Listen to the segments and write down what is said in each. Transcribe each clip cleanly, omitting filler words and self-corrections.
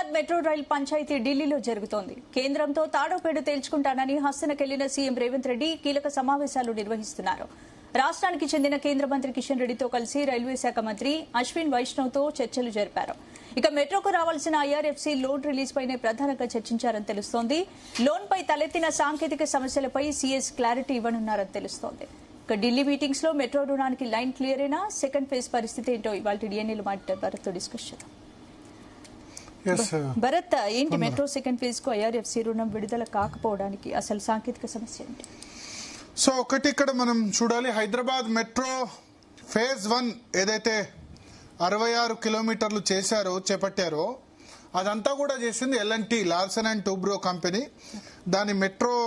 Hyderabad metro rail panchayat ఢిల్లీలో జరుగుతోంది. కేంద్రంతో తాడోపేడు తేల్చుకుంటానని హస్తనకెళ్లిన సీఎం రేవంత్ రెడ్డి కీలక సమావేశాలు నిర్వహిస్తున్నారు. రాష్ట్రానికి చెందిన కేంద్ర మంత్రి కిషన్ రెడ్డితో కలిసి రైల్వే శాఖ మంత్రి అశ్విన్ వైష్ణవ్తో చర్చలు జరిపారు. ఇక మెట్రోకు రావాల్సిన ఐఆర్ఎఫ్సీ లోన్ రిలీజ్ పైనే ప్రధానంగా చర్చించారని తెలుస్తోంది. లోన్ పై తలెత్తిన సాంకేతిక సమస్యలపై సీఎస్ క్లారిటీ ఇవ్వనున్నారని తెలుస్తోంది. ఇక ఢిల్లీ మీటింగ్స్ లో మెట్రో రుణానికి లైన్ క్లియర్ అయినా సెకండ్ ఫేజ్ పరిస్థితి ఏంటో ఇవాళ డిఎన్ఏలో మాట్లాడారు. భరత్ డిస్కస్ చేద్దాం. భరత్, ఏంటి మెట్రో సెకండ్ ఫేజ్ కు ఐఆర్ఎఫ్సీ రుణం విడుదల కాకపోవడానికి అసలు సాంకేతిక సమస్య ఏంటి? సో ఒకటి ఇక్కడ మనం చూడాలి, హైదరాబాద్ మెట్రో ఫేజ్ 1 ఏదైతే 66 కిలోమీటర్లు చేపట్టారో అదంతా కూడా చేసింది L&T, Larson and Toubro company. దాని మెట్రో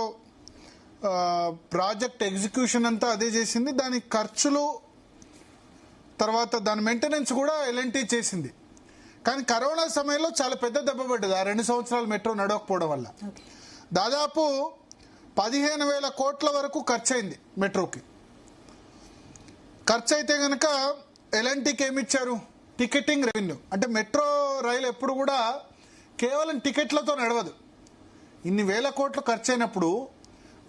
ప్రాజెక్ట్ ఎగ్జిక్యూషన్ అంతా అదే చేసింది. దాని ఖర్చులు తర్వాత దాని మెయింటెనెన్స్ కూడా L&T చేసింది. కానీ కరోనా సమయంలో చాలా పెద్ద దెబ్బ పడ్డది ఆ 2 సంవత్సరాలు మెట్రో నడవకపోవడం వల్ల. దాదాపు 15,000 కోట్ల వరకు ఖర్చు అయింది మెట్రోకి. ఖర్చు అయితే కనుక L&Tకి ఏమిచ్చారు? Ticketing revenue. అంటే మెట్రో రైలు ఎప్పుడు కూడా కేవలం టికెట్లతో నడవదు. ఇన్ని వేల కోట్లు ఖర్చు అయినప్పుడు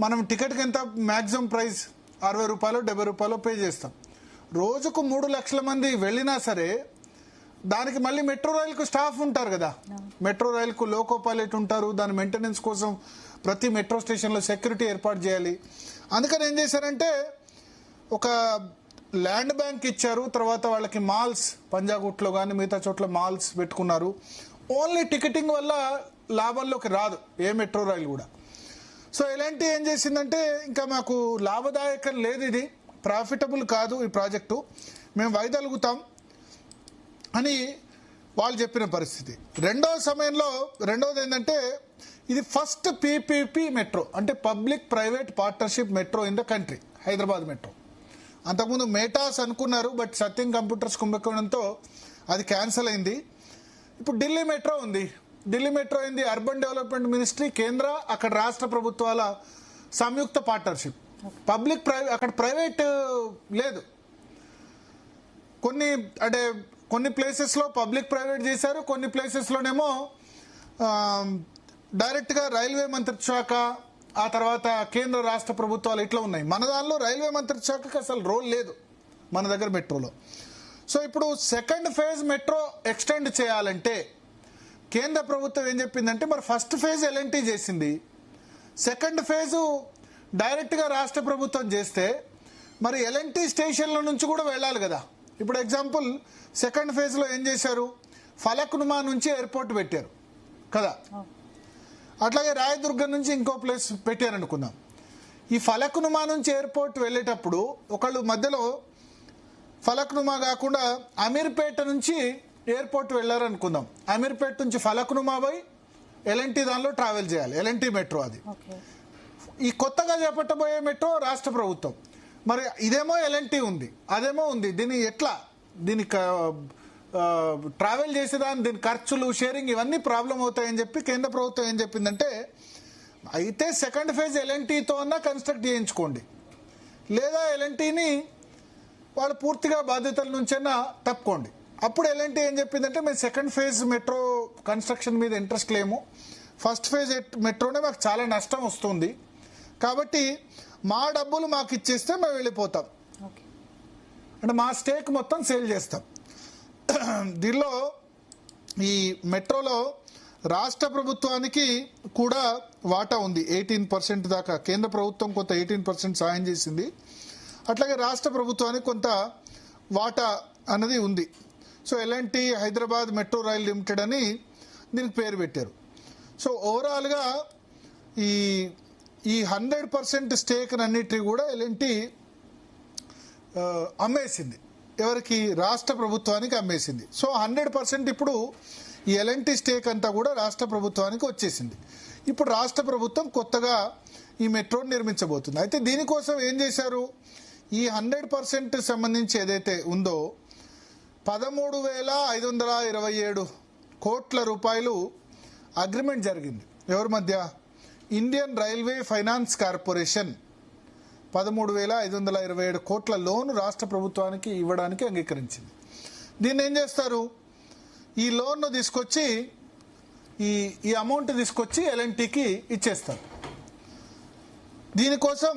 మనం టికెట్కి ఎంత మ్యాక్సిమం ప్రైస్ 60 రూపాయలు 70 రూపాయలు పే చేస్తాం. రోజుకు 3 లక్షల మంది వెళ్ళినా సరే దానికి మళ్ళీ మెట్రో రైలుకు స్టాఫ్ ఉంటారు కదా. మెట్రో రైలుకు లోకో పైలట్ ఉంటారు. దాని మెయింటెనెన్స్ కోసం ప్రతి మెట్రో స్టేషన్లో సెక్యూరిటీ ఏర్పాటు చేయాలి. అందుకని ఏం చేశారంటే ఒక ల్యాండ్ బ్యాంక్ ఇచ్చారు. తర్వాత వాళ్ళకి మాల్స్, పంజాగుట్లో కానీ మిగతా చోట్ల మాల్స్ పెట్టుకున్నారు. ఓన్లీ టికెటింగ్ వల్ల లాభంలోకి రాదు ఏ మెట్రో రైలు కూడా. సో L&T ఏం చేసిందంటే ఇంకా మాకు లాభదాయకం లేదు, ఇది ప్రాఫిటబుల్ కాదు ఈ ప్రాజెక్టు, మేము వైదొలుగుతాం అని వాళ్ళు చెప్పిన పరిస్థితి. రెండవది ఏంటంటే ఇది ఫస్ట్ PPP మెట్రో, అంటే public private partnership metro in the country, Hyderabad metro. అంతకుముందు మేటాస్ అనుకున్నారు, బట్ సత్యం కంప్యూటర్స్ కుంభకోణంతో అది క్యాన్సిల్ అయింది. ఇప్పుడు ఢిల్లీ మెట్రో ఉంది. ఢిల్లీ మెట్రో అయింది అర్బన్ డెవలప్మెంట్ మినిస్ట్రీ, కేంద్ర, అక్కడ రాష్ట్ర ప్రభుత్వాల సంయుక్త పార్ట్నర్షిప్. పబ్లిక్ అక్కడ ప్రైవేట్ లేదు. కొన్ని ప్లేసెస్లో పబ్లిక్ ప్రైవేట్ చేశారు, కొన్ని ప్లేసెస్లోనేమో డైరెక్ట్గా రైల్వే మంత్రిత్వ శాఖ, ఆ తర్వాత కేంద్ర రాష్ట్ర ప్రభుత్వాలు ఇట్లా ఉన్నాయి. మన దానిలో రైల్వే మంత్రిత్వ శాఖకి అసలు రోల్ లేదు మన దగ్గర మెట్రోలో. సో ఇప్పుడు సెకండ్ ఫేజ్ మెట్రో ఎక్స్టెండ్ చేయాలంటే కేంద్ర ప్రభుత్వం ఏం చెప్పిందంటే మరి ఫస్ట్ ఫేజ్ L&T చేసింది, సెకండ్ ఫేజు డైరెక్ట్గా రాష్ట్ర ప్రభుత్వం చేస్తే మరి L&T స్టేషన్ల నుంచి కూడా వెళ్ళాలి కదా. ఇప్పుడు ఎగ్జాంపుల్ సెకండ్ ఫేజ్లో ఏం చేశారు, ఫలక్నుమా నుంచి ఎయిర్పోర్ట్ పెట్టారు కదా, అట్లాగే రాయదుర్గం నుంచి ఇంకో ప్లేస్ పెట్టారు అనుకుందాం. ఈ ఫలక్నుమా నుంచి ఎయిర్పోర్ట్ వెళ్ళేటప్పుడు ఒకళ్ళు మధ్యలో ఫలక్నుమా కాకుండా అమీర్పేట నుంచి ఎయిర్పోర్ట్ వెళ్ళారు అనుకుందాం. అమీర్పేట నుంచి ఫలక్నుమా పోయి L&T దానిలో ట్రావెల్ చేయాలి, L&T మెట్రో అది. ఈ కొత్తగా చేపట్టబోయే మెట్రో రాష్ట్ర ప్రభుత్వం. మరి ఇదేమో L&T ఉంది, అదేమో ఉంది. దీని ట్రావెల్ చేసేదాన్ని, దీని ఖర్చులు, షేరింగ్ ఇవన్నీ ప్రాబ్లం అవుతాయని చెప్పి కేంద్ర ప్రభుత్వం ఏం చెప్పిందంటే అయితే సెకండ్ ఫేజ్ L&Tతో అన్నా కన్స్ట్రక్ట్ చేయించుకోండి, లేదా L&Tని వాళ్ళు పూర్తిగా బాధ్యతల నుంచైనా తప్పుకోండి. అప్పుడు L&T ఏం చెప్పిందంటే మేము సెకండ్ ఫేజ్ మెట్రో కన్స్ట్రక్షన్ మీద ఇంట్రెస్ట్ లేము, ఫస్ట్ ఫేజ్ మెట్రోనే మాకు చాలా నష్టం వస్తుంది, కాబట్టి మా డబ్బులు మాకు ఇచ్చేస్తే మేము వెళ్ళిపోతాం, అంటే మా స్టేక్ మొత్తం సేల్ చేస్తాం. దీనిలో ఈ మెట్రోలో రాష్ట్ర ప్రభుత్వానికి కూడా వాటా ఉంది, 18% దాకా. కేంద్ర ప్రభుత్వం కొంత 18% సాయం చేసింది, అట్లాగే రాష్ట్ర ప్రభుత్వానికి కొంత వాటా అన్నది ఉంది. So L&T Hyderabad metro rail limited అని దీనికి పేరు పెట్టారు. సో ఓవరాల్గా ఈ 100% స్టేక్ అన్నిటి కూడా L&T అమ్మేసింది. ఎవరికి? రాష్ట్ర ప్రభుత్వానికి అమ్మేసింది. సో 100% ఇప్పుడు ఈ L&T స్టేక్ అంతా కూడా రాష్ట్ర ప్రభుత్వానికి వచ్చేసింది. ఇప్పుడు రాష్ట్ర ప్రభుత్వం కొత్తగా ఈ మెట్రోని నిర్మించబోతుంది. అయితే దీనికోసం ఏం చేశారు, ఈ 100% సంబంధించి ఏదైతే ఉందో 13,527 కోట్ల రూపాయలు అగ్రిమెంట్ జరిగింది. ఎవరి మధ్య? ఇండియన్ రైల్వే ఫైనాన్స్ కార్పొరేషన్ 13,527 కోట్ల లోన్ రాష్ట్ర ప్రభుత్వానికి ఇవ్వడానికి అంగీకరించింది. దీన్ని ఏం చేస్తారు, ఈ లోన్ను తీసుకొచ్చి ఈ అమౌంట్ తీసుకొచ్చి ఎల్ఎన్టీకి ఇచ్చేస్తారు. దీనికోసం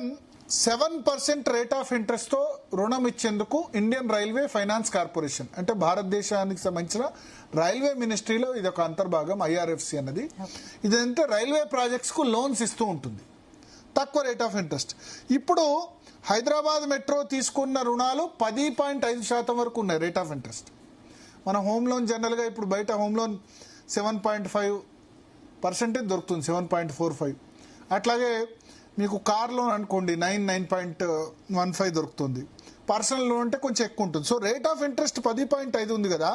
7% రేట్ ఆఫ్ ఇంట్రెస్ట్తో రుణం ఇచ్చేందుకు ఇండియన్ రైల్వే ఫైనాన్స్ కార్పొరేషన్, అంటే భారతదేశానికి సంబంధించిన రైల్వే మినిస్ట్రీలో ఇది ఒక అంతర్భాగం ఐఆర్ఎఫ్సి అన్నది. ఇదంటే రైల్వే ప్రాజెక్ట్స్కు లోన్స్ ఇస్తూ ఉంటుంది తక్కువ రేట్ ఆఫ్ ఇంట్రెస్ట్. ఇప్పుడు హైదరాబాద్ మెట్రో తీసుకున్న రుణాలు 10.5% వరకు ఉన్నాయి రేట్ ఆఫ్ ఇంట్రెస్ట్. మన హోమ్ లోన్ జనరల్గా ఇప్పుడు బయట హోమ్ లోన్ 7.5% దొరుకుతుంది, 7.45. అట్లాగే మీకు కార్ లోన్ అనుకోండి 9.15 దొరుకుతుంది. పర్సనల్ లోన్ అంటే కొంచెం ఎక్కువ ఉంటుంది. సో రేట్ ఆఫ్ ఇంట్రెస్ట్ 10.5 ఉంది కదా,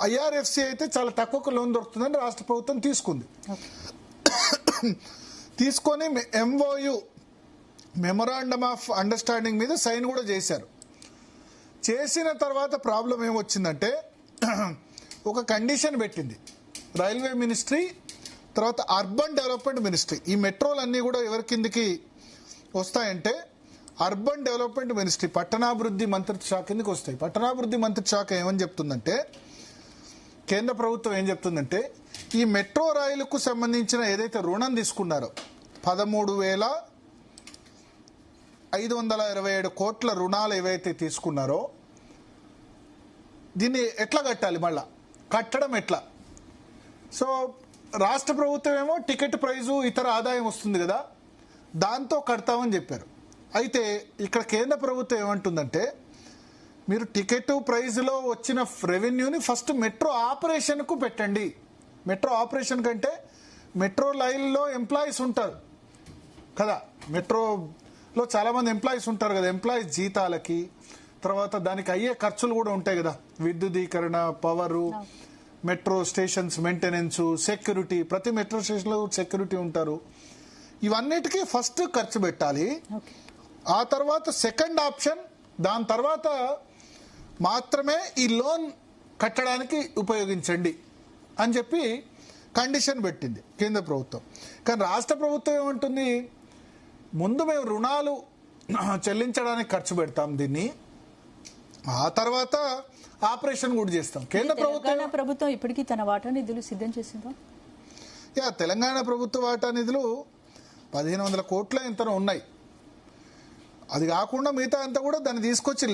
ఐఆర్ఎఫ్సి అయితే చాలా తక్కువ లోన్ దొరుకుతుందని రాష్ట్ర ప్రభుత్వం తీసుకుంది. తీసుకొని ఎంఓయు మెమొరాండమ్ ఆఫ్ అండర్స్టాండింగ్ మీద సైన్ కూడా చేశారు. చేసిన తర్వాత ప్రాబ్లం ఏమొచ్చిందంటే ఒక కండిషన్ పెట్టింది రైల్వే మినిస్ట్రీ, తర్వాత అర్బన్ డెవలప్మెంట్ మినిస్ట్రీ. ఈ మెట్రోలన్నీ కూడా ఎవరి కిందికి వస్తాయంటే అర్బన్ డెవలప్మెంట్ మినిస్ట్రీ, పట్టణాభివృద్ధి మంత్రిత్వ శాఖ కిందకి వస్తాయి. పట్టణాభివృద్ధి మంత్రిత్వ శాఖ ఏమని చెప్తుందంటే, కేంద్ర ప్రభుత్వం ఏం చెప్తుందంటే, ఈ మెట్రో రైలుకు సంబంధించిన ఏదైతే రుణం తీసుకున్నారో 13,527 కోట్ల రుణాలు ఏవైతే తీసుకున్నారో దీన్ని ఎట్లా కట్టాలి, మళ్ళా కట్టడం ఎట్లా. సో రాష్ట్ర ప్రభుత్వం ఏమో టికెట్ ప్రైజు ఇతర ఆదాయం వస్తుంది కదా, దాంతో కడతామని చెప్పారు. అయితే ఇక్కడ కేంద్ర ప్రభుత్వం ఏమంటుందంటే, మీరు టికెట్ ప్రైజ్లో వచ్చిన రెవెన్యూని ఫస్ట్ మెట్రో ఆపరేషన్కు పెట్టండి. మెట్రో ఆపరేషన్ కంటే మెట్రో రైల్లో ఎంప్లాయీస్ ఉంటారు కదా, మెట్రోలో చాలామంది ఎంప్లాయీస్ ఉంటారు కదా, ఎంప్లాయీస్ జీతాలకి, తర్వాత దానికి అయ్యే ఖర్చులు కూడా ఉంటాయి కదా, విద్యుదీకరణ, power, metro stations maintenance, security, ప్రతి మెట్రో స్టేషన్లో సెక్యూరిటీ ఉంటారు. ఇవన్నిటికీ ఫస్ట్ ఖర్చు పెట్టాలి. ఆ తర్వాత సెకండ్ ఆప్షన్, దాని తర్వాత మాత్రమే ఈ లోన్ కట్టడానికి ఉపయోగించండి అని చెప్పి కండిషన్ పెట్టింది కేంద్ర ప్రభుత్వం. కానీ రాష్ట్ర ప్రభుత్వం ఏమంటుంది, ముందు మేము రుణాలు చెల్లించడానికి ఖర్చు పెడతాం దీన్ని, ఆ తర్వాత ఆపరేషన్ కూడా చేస్తాం. కేంద్ర ప్రభుత్వం ఇప్పటికీ తన వాటా నిధులు సిద్ధం చేసిందా? తెలంగాణ ప్రభుత్వ వాటా నిధులు 1,500 కోట్ల ఎంతనో ఉన్నాయి. అది కాకుండా మిగతా అంతా కూడా దాన్ని తీసుకొచ్చి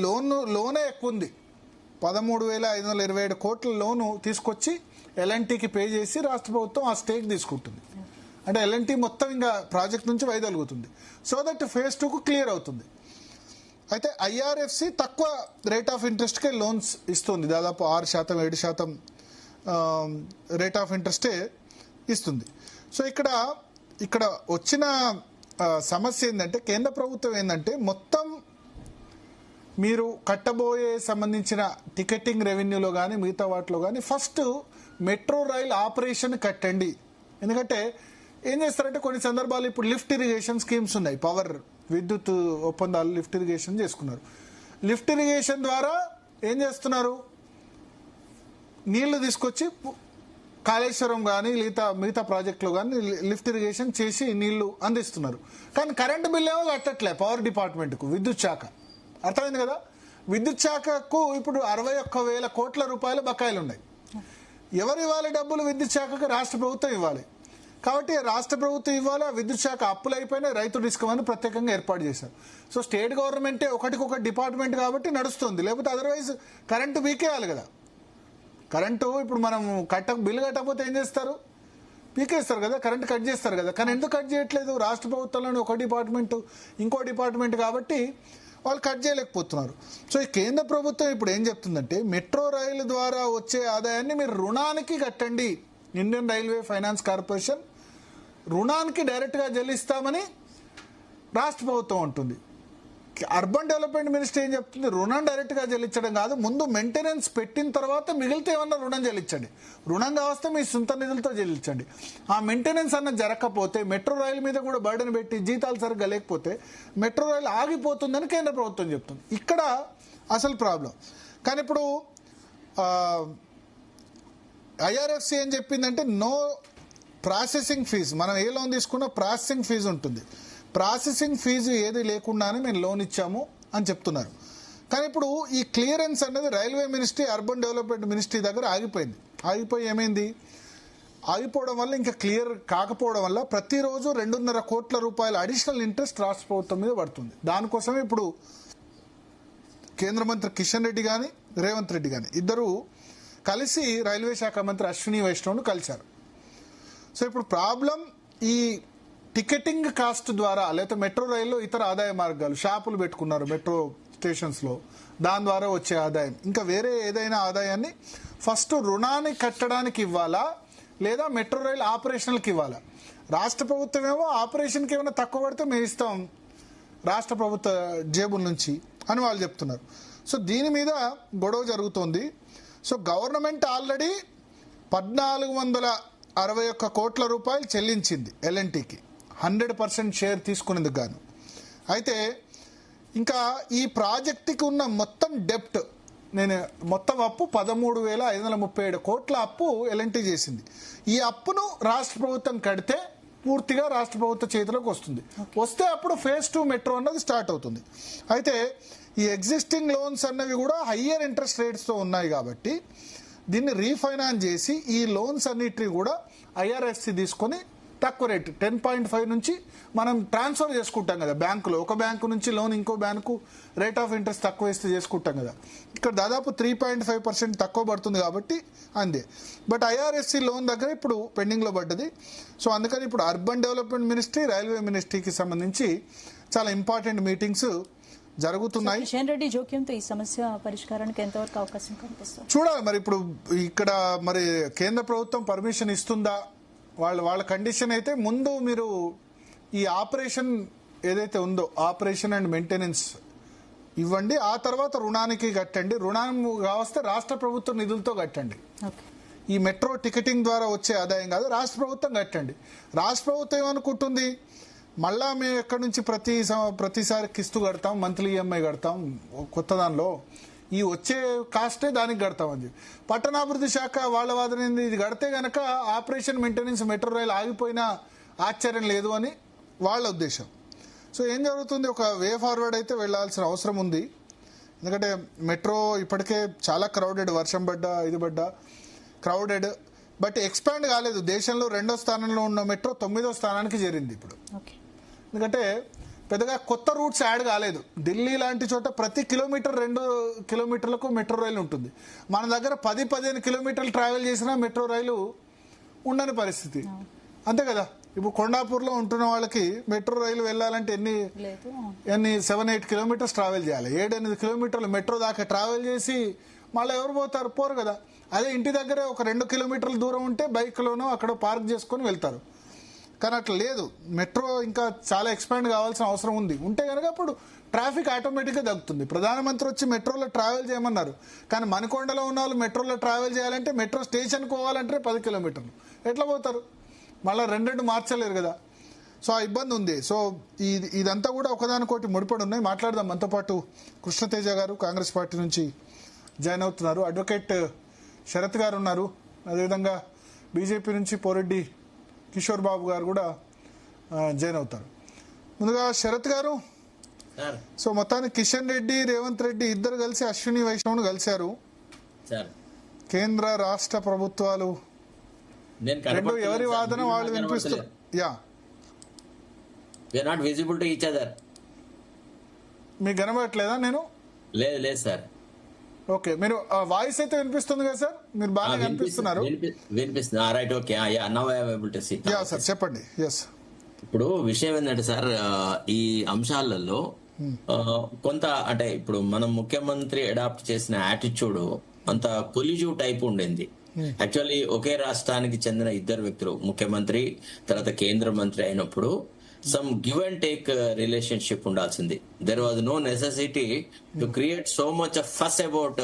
లోనే ఎక్కువ ఉంది. 13,527 కోట్ల లోను తీసుకొచ్చి ఎల్ఎన్టీకి పే చేసి రాష్ట్ర ప్రభుత్వం ఆ స్టేక్ తీసుకుంటుంది. అంటే ఎల్ఎన్టీ మొత్తం ఇంకా ప్రాజెక్ట్ నుంచి వైదొలుగుతుంది. సో దట్ ఫేజ్ 2కు క్లియర్ అవుతుంది. అయితే ఐఆర్ఎఫ్సి తక్కువ రేట్ ఆఫ్ ఇంట్రెస్ట్కే లోన్స్ ఇస్తుంది, దాదాపు 6%, 7% రేట్ ఆఫ్ ఇంట్రెస్టే ఇస్తుంది. సో ఇక్కడ వచ్చిన సమస్య ఏంటంటే, కేంద్ర ప్రభుత్వం ఏంటంటే, మొత్తం మీరు కట్టబోయే సంబంధించిన టికెటింగ్ రెవెన్యూలో కానీ మిగతా వాటిలో కానీ ఫస్ట్ మెట్రో రైల్ ఆపరేషన్ కట్టండి. ఎందుకంటే ఏం చేస్తారంటే, కొన్ని సందర్భాలు ఇప్పుడు లిఫ్ట్ ఇరిగేషన్ స్కీమ్స్ ఉన్నాయి, పవర్ విద్యుత్ ఒప్పందాలు లిఫ్ట్ ఇరిగేషన్ చేసుకున్నారు. లిఫ్ట్ ఇరిగేషన్ ద్వారా ఏం చేస్తున్నారు, నీళ్లు తీసుకొచ్చి కాళేశ్వరం కానీ మిగతా ప్రాజెక్టులో కానీ లిఫ్ట్ ఇరిగేషన్ చేసి నీళ్లు అందిస్తున్నారు. కానీ కరెంటు బిల్ ఏమో కట్టట్లే పవర్ డిపార్ట్మెంట్కు, విద్యుత్ శాఖ. అర్థమైంది కదా, విద్యుత్ శాఖకు ఇప్పుడు 61,000 కోట్ల రూపాయల బకాయిలు ఉన్నాయి. ఎవరు ఇవ్వాలి డబ్బులు? విద్యుత్ శాఖకు రాష్ట్ర ప్రభుత్వం ఇవ్వాలి. కాబట్టి రాష్ట్ర ప్రభుత్వం ఇవ్వాలి. విద్యుత్ శాఖ అప్పులు అయిపోయినాయి, రైతు డిస్కమ్ అని ప్రత్యేకంగా ఏర్పాటు చేశారు. సో స్టేట్ గవర్నమెంటే ఒకటికొక డిపార్ట్మెంట్ కాబట్టి నడుస్తుంది, లేకపోతే అదర్వైజ్ కరెంటు పీకేయాలి కదా. కరెంటు ఇప్పుడు మనం బిల్లు కట్టకపోతే ఏం చేస్తారు, పీకేస్తారు కదా, కరెంటు కట్ చేస్తారు కదా. కానీ ఎందుకు కట్ చేయట్లేదు? రాష్ట్ర ప్రభుత్వంలోని ఒక డిపార్ట్మెంట్ ఇంకో డిపార్ట్మెంట్ కాబట్టి వాళ్ళు కట్ చేయలేకపోతున్నారు. సో ఈ కేంద్ర ప్రభుత్వం ఇప్పుడు ఏం చెప్తుందంటే, మెట్రో రైలు ద్వారా వచ్చే ఆదాయాన్ని మీరు రుణానికి కట్టండి. ఇండియన్ రైల్వే ఫైనాన్స్ కార్పొరేషన్ రుణానికి డైరెక్ట్గా చెల్లిస్తామని రాష్ట్ర ప్రభుత్వం అంటుంది. అర్బన్ డెవలప్మెంట్ మినిస్ట్రీ ఏం చెప్తుంది, రుణం డైరెక్ట్గా చెల్లించడం కాదు, ముందు మెయింటెనెన్స్ పెట్టిన తర్వాత మిగిలితే ఏమన్నా రుణం చెల్లించండి. రుణం కావస్తే మీ సొంత నిధులతో చెల్లించండి. ఆ మెయింటెనెన్స్ అన్న జరగకపోతే, మెట్రో రైలు మీద కూడా బర్డెన్ పెట్టి జీతాలు సరిగ్గా లేకపోతే మెట్రో రైలు ఆగిపోతుందని కేంద్ర ప్రభుత్వం చెప్తుంది. ఇక్కడ అసలు ప్రాబ్లం. కానీ ఇప్పుడు ఐఆర్ఎఫ్సి ఏం చెప్పిందంటే, నో ప్రాసెసింగ్ ఫీజు, మనం ఏ లోన్ తీసుకున్నా ప్రాసెసింగ్ ఫీజు ఉంటుంది, ప్రాసెసింగ్ ఫీజు ఏది లేకుండానే మేము లోన్ ఇచ్చాము అని చెప్తున్నారు. కానీ ఇప్పుడు ఈ క్లియరెన్స్ అనేది railway ministry, urban development ministry దగ్గర ఆగిపోయింది. ఆగిపోయి ఏమైంది, ఆగిపోవడం వల్ల, ఇంకా క్లియర్ కాకపోవడం వల్ల ప్రతిరోజు 2.5 కోట్ల రూపాయల అడిషనల్ ఇంట్రెస్ట్ రాష్ట్ర ప్రభుత్వం మీద పడుతుంది. దానికోసమే ఇప్పుడు కేంద్ర మంత్రి కిషన్ రెడ్డి కానీ రేవంత్ రెడ్డి కానీ ఇద్దరు కలిసి రైల్వే శాఖ మంత్రి అశ్విని వైష్ణవ్ను కలిశారు. సో ఇప్పుడు ప్రాబ్లం ఈ టికెటింగ్ కాస్ట్ ద్వారా, లేకపోతే మెట్రో రైల్లో ఇతర ఆదాయ మార్గాలు, షాపులు పెట్టుకున్నారు మెట్రో స్టేషన్స్లో, దాని ద్వారా వచ్చే ఆదాయం, ఇంకా వేరే ఏదైనా ఆదాయాన్ని ఫస్ట్ రుణాన్ని కట్టడానికి ఇవ్వాలా లేదా మెట్రో రైలు ఆపరేషన్లకు ఇవ్వాలా? రాష్ట్ర ప్రభుత్వం ఏమో ఆపరేషన్కి ఏమైనా తక్కువ పడితే మేము ఇస్తాం రాష్ట్ర ప్రభుత్వ జేబుల నుంచి అని వాళ్ళు చెప్తున్నారు. సో దీని మీద గొడవ జరుగుతోంది. సో గవర్నమెంట్ ఆల్రెడీ 1461 కోట్ల రూపాయలు చెల్లించింది ఎల్ఎన్టీకి 100% షేర్ తీసుకునేందుకు గాను. అయితే ఇంకా ఈ ప్రాజెక్టుకి ఉన్న మొత్తం డెప్ట్, మొత్తం అప్పు 13,537 కోట్ల అప్పు ఎల్ఎన్టీ చేసింది. ఈ అప్పును రాష్ట్ర ప్రభుత్వం కడితే పూర్తిగా రాష్ట్ర ప్రభుత్వ చేతిలోకి వస్తే అప్పుడు ఫేజ్ 2 మెట్రో అన్నది స్టార్ట్ అవుతుంది. అయితే ఈ ఎగ్జిస్టింగ్ లోన్స్ అన్నవి కూడా హయ్యర్ ఇంట్రెస్ట్ రేట్స్తో ఉన్నాయి కాబట్టి దీన్ని రీఫైనాన్స్ చేసి ఈ లోన్స్ అన్నిటిని కూడా ఐఆర్ఎఫ్సి తీసుకొని తక్కువ రేట్ 10.5 నుంచి మనం ట్రాన్స్ఫర్ చేసుకుంటాం కదా బ్యాంకులో, ఒక బ్యాంకు నుంచి లోన్ ఇంకో బ్యాంకు రేట్ ఆఫ్ ఇంట్రెస్ట్ తక్కువ ఇస్తే చేసుకుంటాం కదా, ఇక్కడ దాదాపు 3.5% తక్కువ పడుతుంది కాబట్టి అందే. బట్ ఐఆర్ఎస్సి లోన్ దగ్గర ఇప్పుడు పెండింగ్లో పడ్డది. సో అందుకని ఇప్పుడు అర్బన్ డెవలప్మెంట్ మినిస్ట్రీ, రైల్వే మినిస్ట్రీకి సంబంధించి చాలా ఇంపార్టెంట్ మీటింగ్స్ జరుగుతున్నాయి. కిషన్ రెడ్డి జోక్యంతో ఈ సమస్య పరిష్కారానికి ఎంతవరకు అవకాశం కనిపిస్తుంది చూడాలి. మరి ఇప్పుడు ఇక్కడ మరి కేంద్ర ప్రభుత్వం పర్మిషన్ ఇస్తుందా? వాళ్ళ కండిషన్ అయితే ముందు మీరు ఈ ఆపరేషన్ ఏదైతే ఉందో ఆపరేషన్ అండ్ మెయింటెనెన్స్ ఇవ్వండి, ఆ తర్వాత రుణానికి కట్టండి, రుణం కావస్తే రాష్ట్ర ప్రభుత్వ నిధులతో కట్టండి. ఈ మెట్రో టికెటింగ్ ద్వారా వచ్చే ఆదాయం కాదు, రాష్ట్ర ప్రభుత్వం కట్టండి. రాష్ట్ర ప్రభుత్వం ఏమనుకుంటుంది, మళ్ళా మేము ఎక్కడి నుంచి ప్రతిసారి కిస్తు కడతాం, మంత్లీ ఈఎంఐ కడతాం, కొత్త దానిలో ఈ వచ్చే కాస్టే దానికి కడతామని చెప్పి. పట్టణాభివృద్ధి శాఖ వాళ్ళ వాదన ఇది కడితే గనక ఆపరేషన్ మెయింటెనెన్స్ మెట్రో రైలు ఆగిపోయినా ఆశ్చర్యం లేదు అని వాళ్ళ ఉద్దేశం. సో ఏం జరుగుతుంది, ఒక వే ఫార్వర్డ్ అయితే వెళ్లాల్సిన అవసరం ఉంది. ఎందుకంటే మెట్రో ఇప్పటికే చాలా క్రౌడెడ్, వర్షం పడ్డా ఇది పడ్డా క్రౌడెడ్, బట్ ఎక్స్పాండ్ కాలేదు. దేశంలో 2వ స్థానంలో ఉన్న మెట్రో 9వ స్థానానికి చేరింది ఇప్పుడు. ఎందుకంటే పెద్దగా కొత్త రూట్స్ యాడ్ కాలేదు. ఢిల్లీ లాంటి చోట ప్రతి కిలోమీటర్ 2 కిలోమీటర్లకు మెట్రో రైలు ఉంటుంది. మన దగ్గర 10-15 కిలోమీటర్లు ట్రావెల్ చేసినా మెట్రో రైలు ఉండని పరిస్థితి, అంతే కదా. ఇప్పుడు కొండాపూర్లో ఉంటున్న వాళ్ళకి మెట్రో రైలు వెళ్ళాలంటే ఎన్ని 7-8 కిలోమీటర్స్ ట్రావెల్ చేయాలి. 7-8 కిలోమీటర్లు మెట్రో దాకా ట్రావెల్ చేసి మళ్ళీ ఎవరు పోరు కదా. అదే ఇంటి దగ్గర ఒక 2 కిలోమీటర్ల దూరం ఉంటే బైక్లోనో అక్కడ పార్క్ చేసుకొని వెళ్తారు. కానీ అట్లా లేదు. మెట్రో ఇంకా చాలా ఎక్స్పాండ్ కావాల్సిన అవసరం ఉంది. ఉంటే కనుక అప్పుడు ట్రాఫిక్ ఆటోమేటిక్గా తగ్గుతుంది. ప్రధానమంత్రి వచ్చి మెట్రోలో ట్రావెల్ చేయమన్నారు, కానీ మనకొండలో ఉన్న వాళ్ళు మెట్రోలో ట్రావెల్ చేయాలంటే మెట్రో స్టేషన్కి పోవాలంటే 10 కిలోమీటర్లు ఎట్లా పోతారు? మళ్ళీ 2 మార్చలేరు కదా. సో ఆ ఇబ్బంది ఉంది. సో ఇదంతా కూడా ఒకదానికోటి ముడిపడి ఉన్నాయి. మాట్లాడదాం. మనతో పాటు కృష్ణతేజ గారు కాంగ్రెస్ పార్టీ నుంచి జాయిన్ అవుతున్నారు, అడ్వకేట్ శరత్ గారు ఉన్నారు, అదేవిధంగా బీజేపీ నుంచి పోరెడ్డి కిషోర్ బాబు గారు కూడా జాయిన్ అవుతారు. ముందుగా శరత్ గారు, సో మొత్తానికి కిషన్ రెడ్డి, రేవంత్ రెడ్డి ఇద్దరు కలిసి అశ్విని వైష్ణవ్ను కలిశారు. కేంద్ర రాష్ట్ర ప్రభుత్వాలు రెండు ఎవరి వాదన వాళ్ళు వినిపిస్తారు. మీకు కనబడట్లేదా? నేను లేదు సార్. ఓకే, మీరు వాయిస్ అయితే వినిపిస్తుంది కదా సార్, మీరు బాగా కనిపిస్తున్నారు. సార్ చెప్పండి. ఇప్పుడు విషయం ఏంటంటే సార్, ఈ అంశాలలో కొంత అంటే ఇప్పుడు మనం ముఖ్యమంత్రి అడాప్ట్ చేసిన యాటిట్యూడ్ అంత కొలిజివ్ టైప్ ఉండింది. యాక్చువల్లీ ఒకే రాష్ట్రానికి చెందిన ఇద్దరు వ్యక్తులు, ముఖ్యమంత్రి తర్వాత కేంద్ర మంత్రి అయినప్పుడు some give and take relationship ఉండాల్సింది. There was no necessity to create so much of fuss about